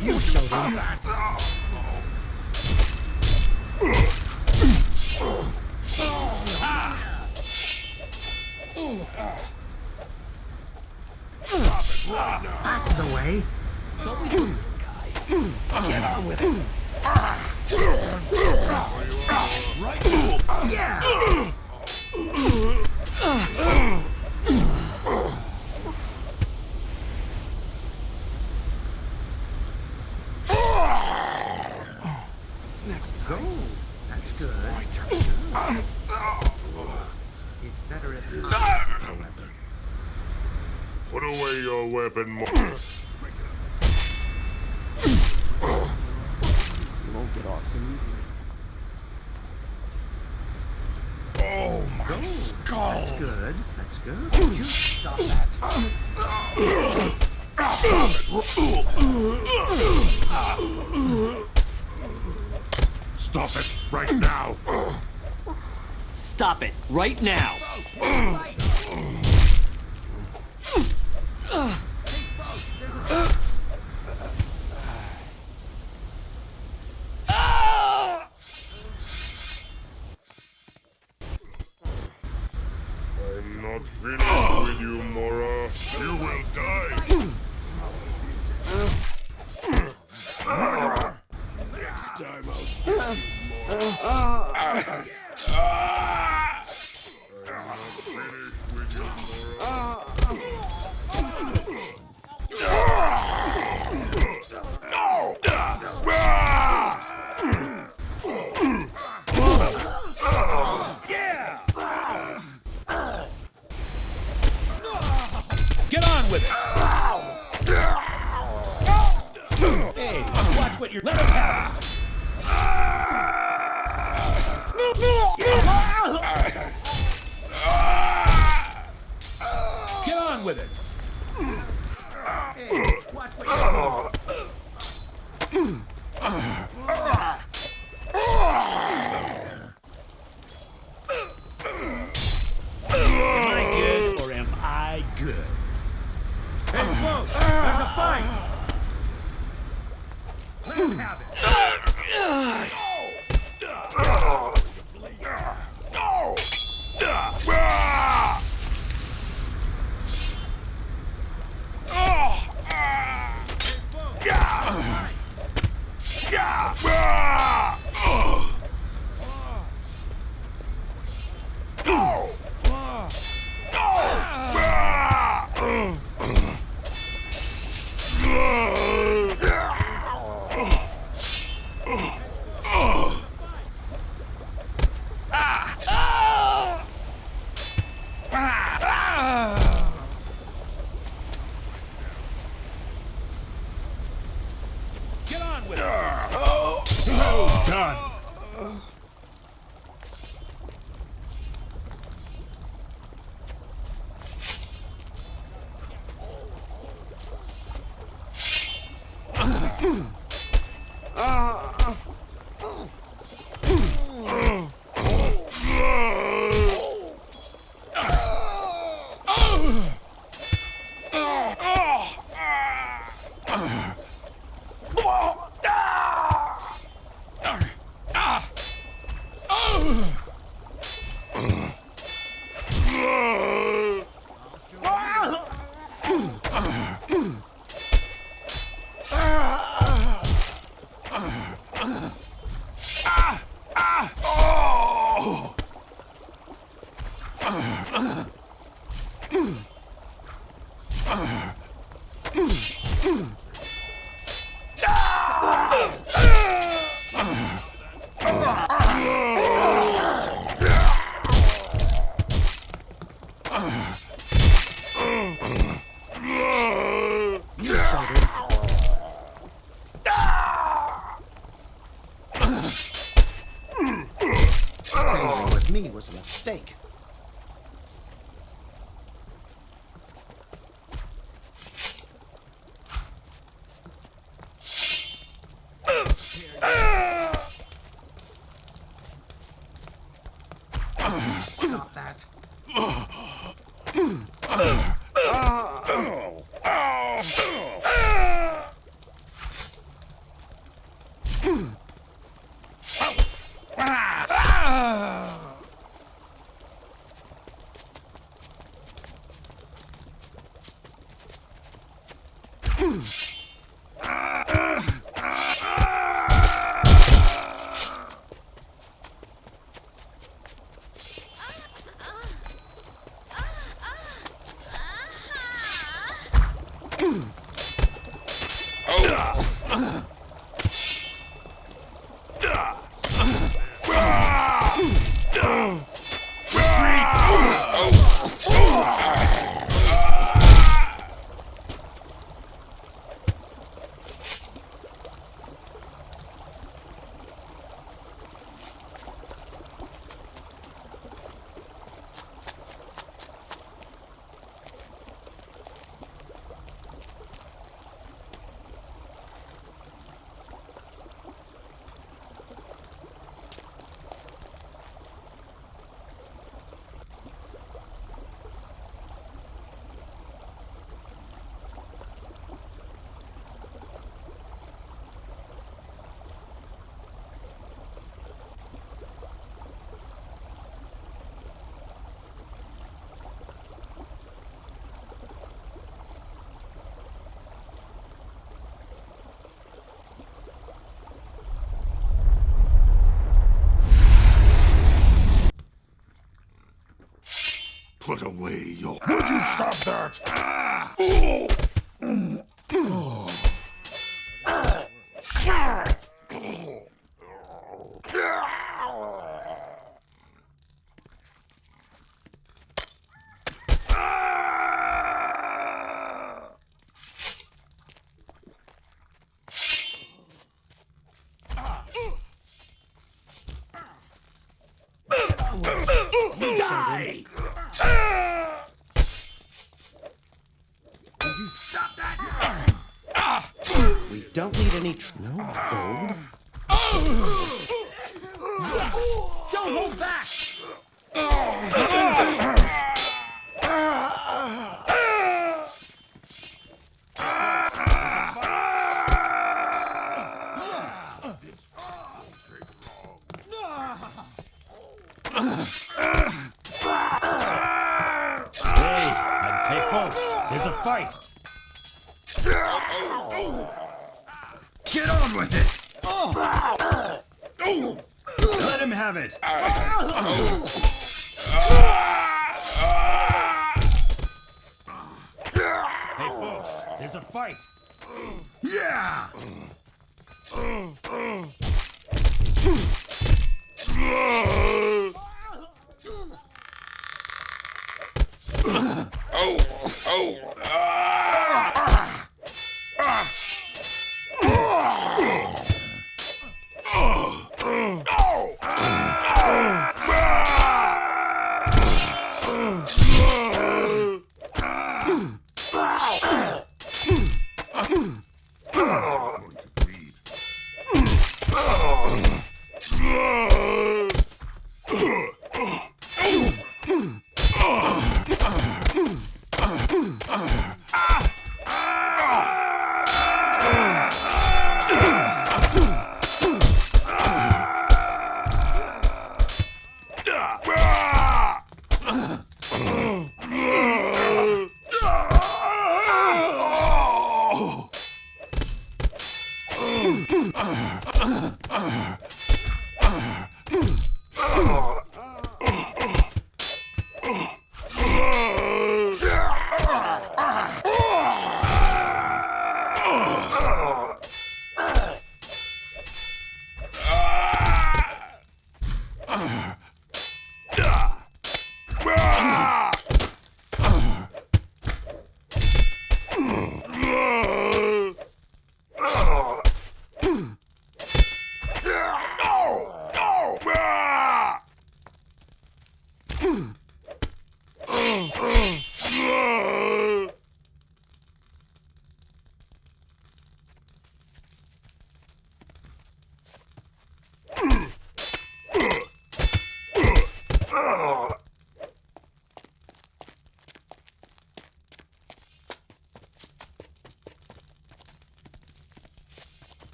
Speaker 9: You showed him. That's the way. Get on with it. Yeah. Next time. Go. That's good. My turn. It's better if you
Speaker 17: Put away your weapon, mortal.
Speaker 7: You won't get off so easily.
Speaker 3: Oh, my skull.
Speaker 9: That's good. That's good. Would you stop that?
Speaker 17: Stop it right now.
Speaker 11: Stop it right now.
Speaker 17: I'm not finished with you, Mora. You will die. Next time I'll get you, Mora. I'm not finished with you,
Speaker 5: Get on with it. Hey, watch what you're... Let him have it! Get on with it! Hey, watch what you're doing! Am I good or am I good? Hey, folks! There's a fight! Let him have it! Get on with it!
Speaker 3: Well done.
Speaker 9: Tangling with me was a mistake. Stop that.
Speaker 1: Put away your... Would you stop that?
Speaker 15: Die! Would you stop that?
Speaker 9: We don't need any no gold.
Speaker 15: Don't hold back!
Speaker 3: Hey, folks, there's a fight. Get on with it. Let him have it. Hey, folks, there's a fight. Yeah.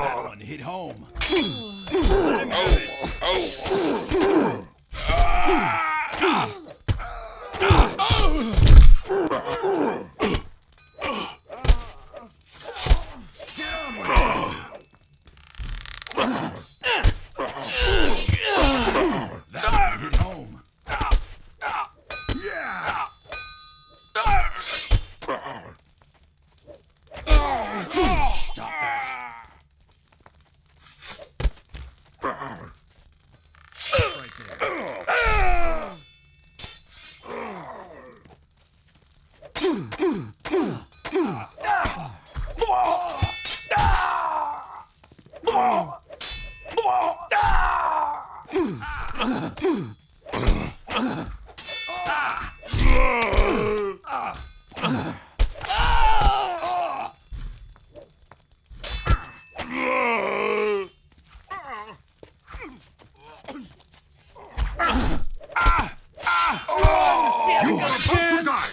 Speaker 3: That one hit home. Let him have it. Get on with it. That one hit home. Yeah. Stop that. Right there. You are about to die!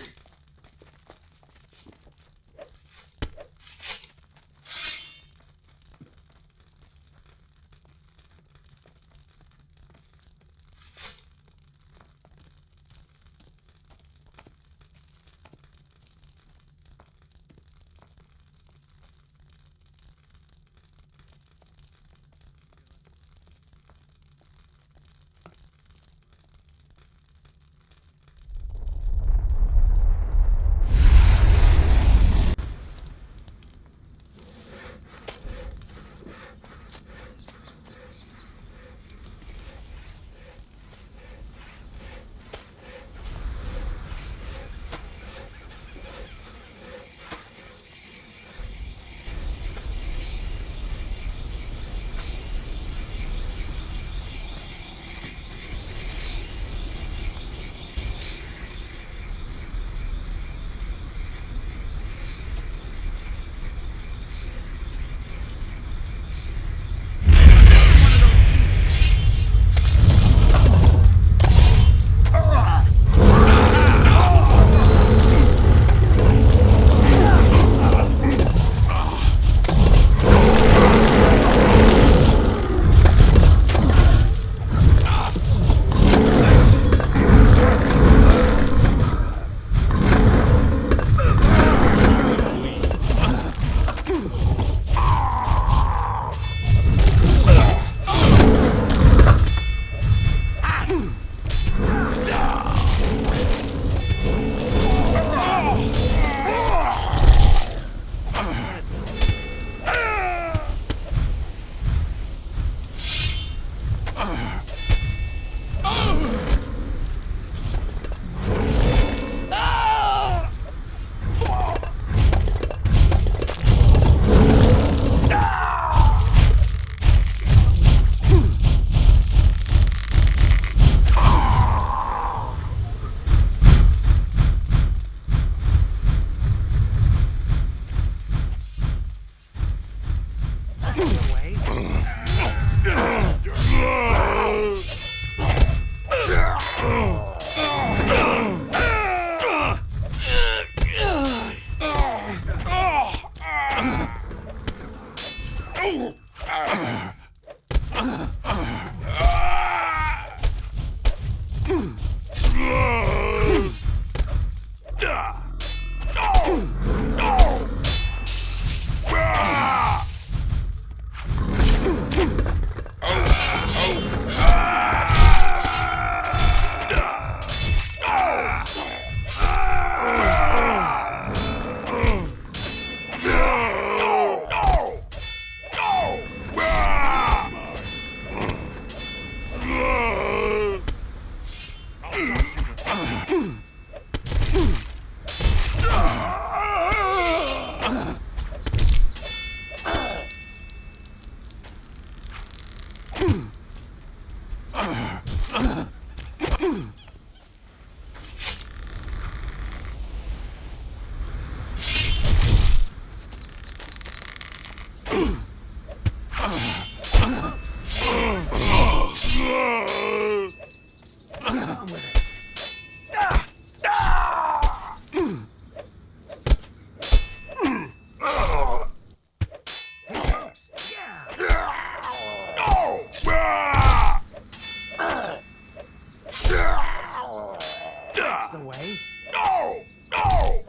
Speaker 15: That's the way.
Speaker 1: No! No!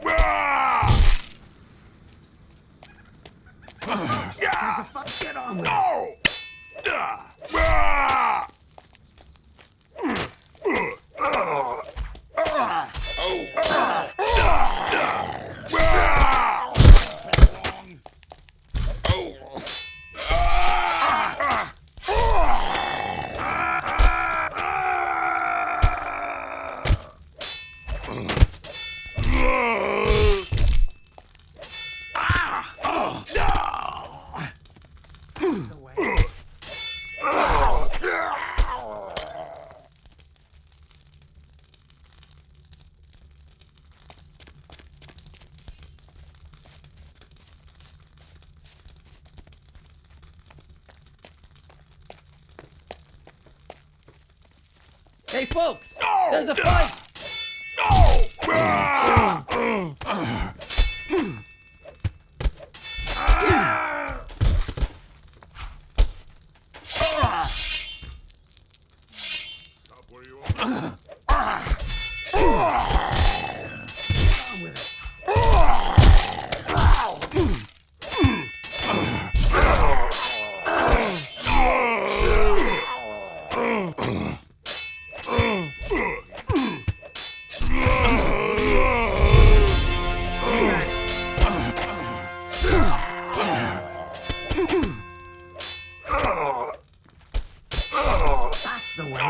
Speaker 15: There's a fuck. Get on with it.
Speaker 1: No!
Speaker 15: Hey, folks! There's a fight! That's the way.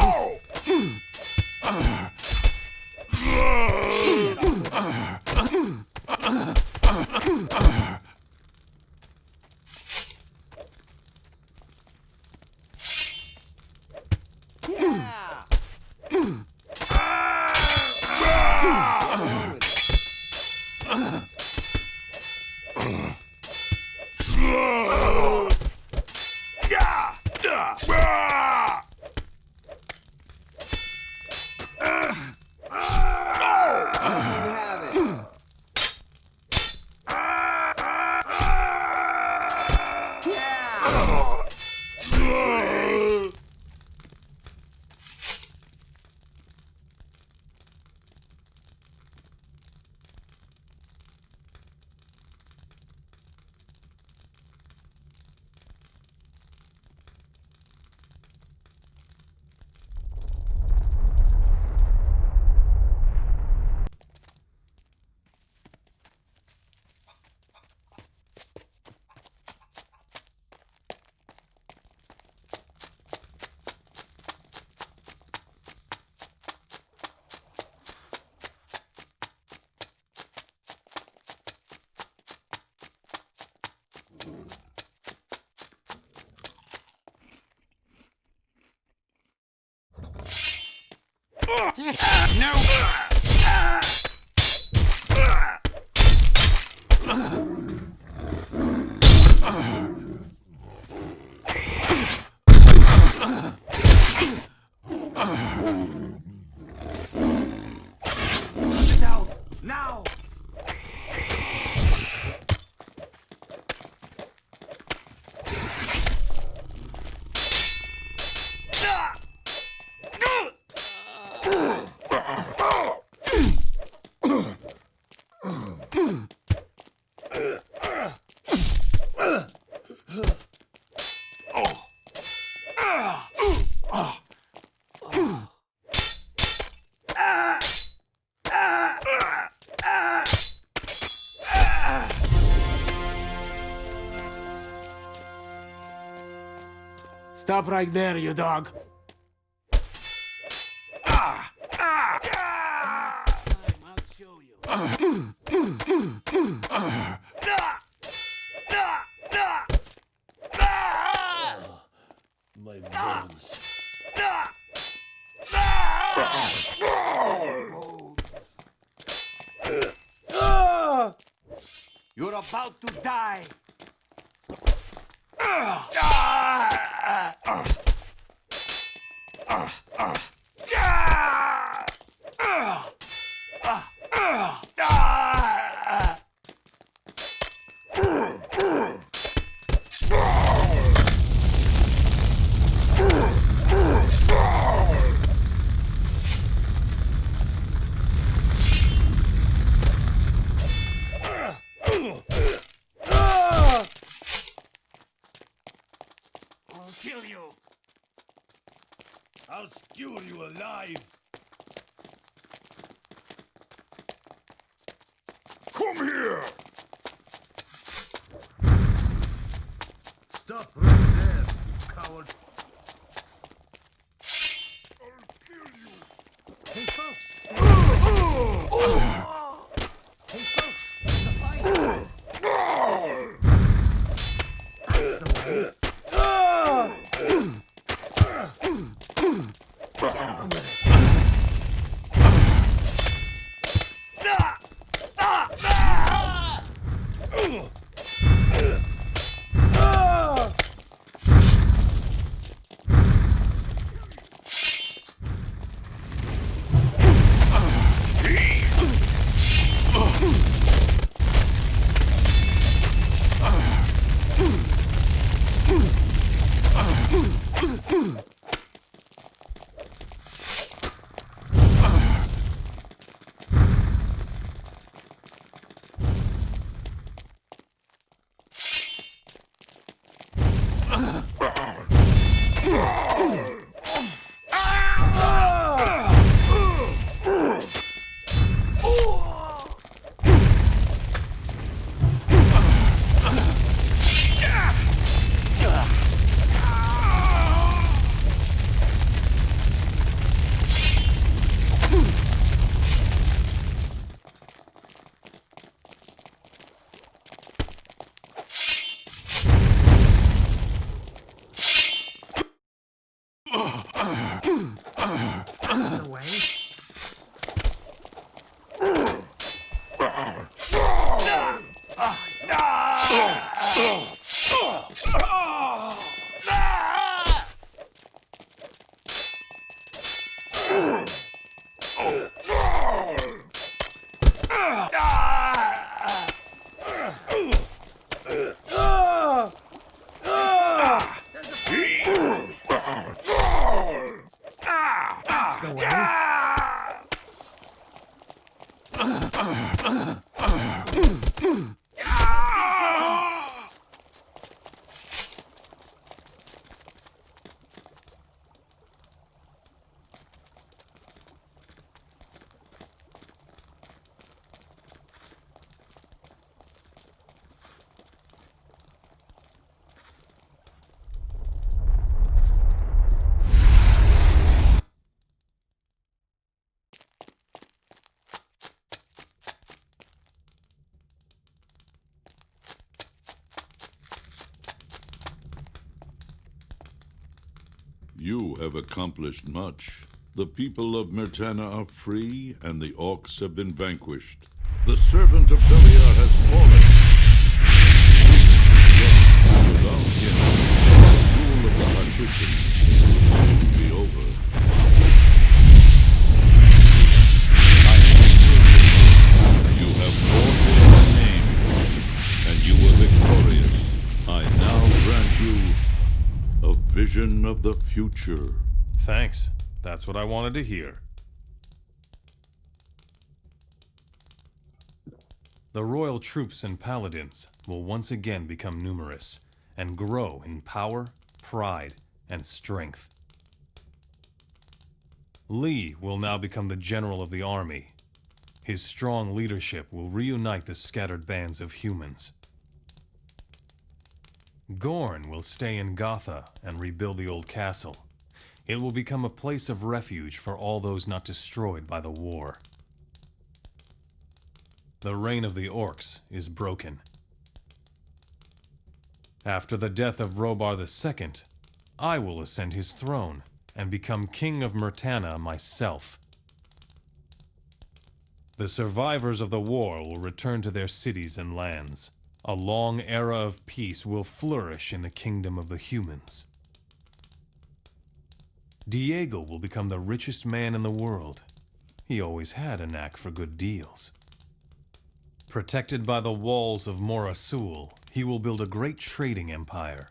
Speaker 15: Get out! Now!
Speaker 18: Stop right there, you dog.
Speaker 17: My bones.
Speaker 15: You're about to die.
Speaker 3: I'll kill you. I'll skewer you alive. Come here! Stop right there, you coward. I'll kill you.
Speaker 15: Hey, folks. Hey, folks. There's a fight. That's the way. Get on with it. That's the way. That's the way.
Speaker 12: You have accomplished much. The people of Myrtana are free, and the orcs have been vanquished. The servant of Beliar has fallen. Without him, the rule of the Hashishin will soon be over. You have fought in my name, and you were victorious. I now grant you a vision of the future.
Speaker 2: Thanks. That's what I wanted to hear. The royal troops and paladins will once again become numerous and grow in power, pride, and strength. Lee will now become the general of the army. His strong leadership will reunite the scattered bands of humans. Gorn will stay in Gotha and rebuild the old castle. It will become a place of refuge for all those not destroyed by the war. The reign of the orcs is broken. After the death of Robar II, I will ascend his throne and become king of Myrtana myself. The survivors of the war will return to their cities and lands. A long era of peace will flourish in the kingdom of the humans. Diego will become the richest man in the world. He always had a knack for good deals. Protected by the walls of Mor Asul, he will build a great trading empire.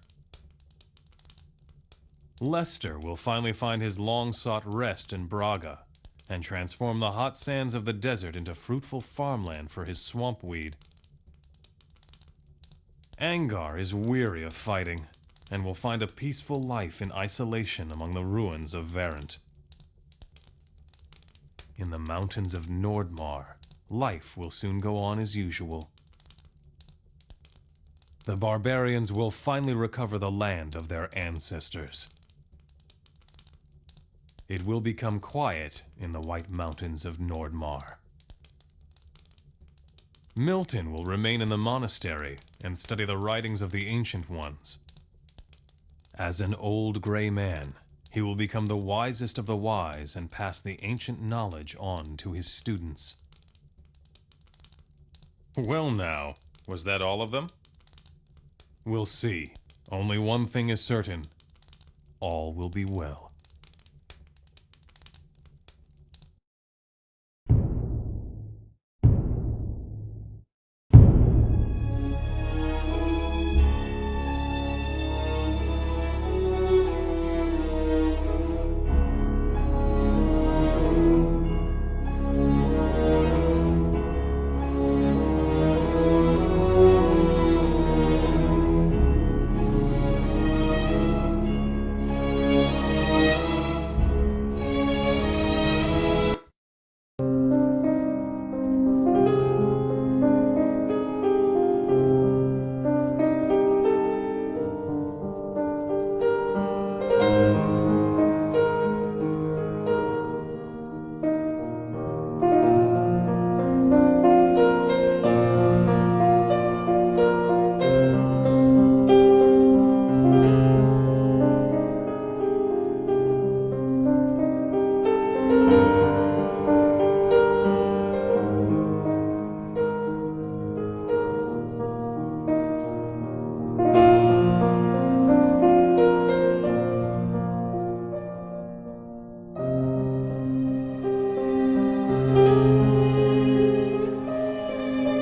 Speaker 2: Lester will finally find his long-sought rest in Braga and transform the hot sands of the desert into fruitful farmland for his swampweed. Angar is weary of fighting and will find a peaceful life in isolation among the ruins of Verant. In the mountains of Nordmar, life will soon go on as usual. The barbarians will finally recover the land of their ancestors. It will become quiet in the White Mountains of Nordmar. Milton will remain in the monastery and study the writings of the Ancient Ones. As an old gray man, he will become the wisest of the wise and pass the ancient knowledge on to his students. Well now, was that all of them? We'll see. Only one thing is certain. All will be well.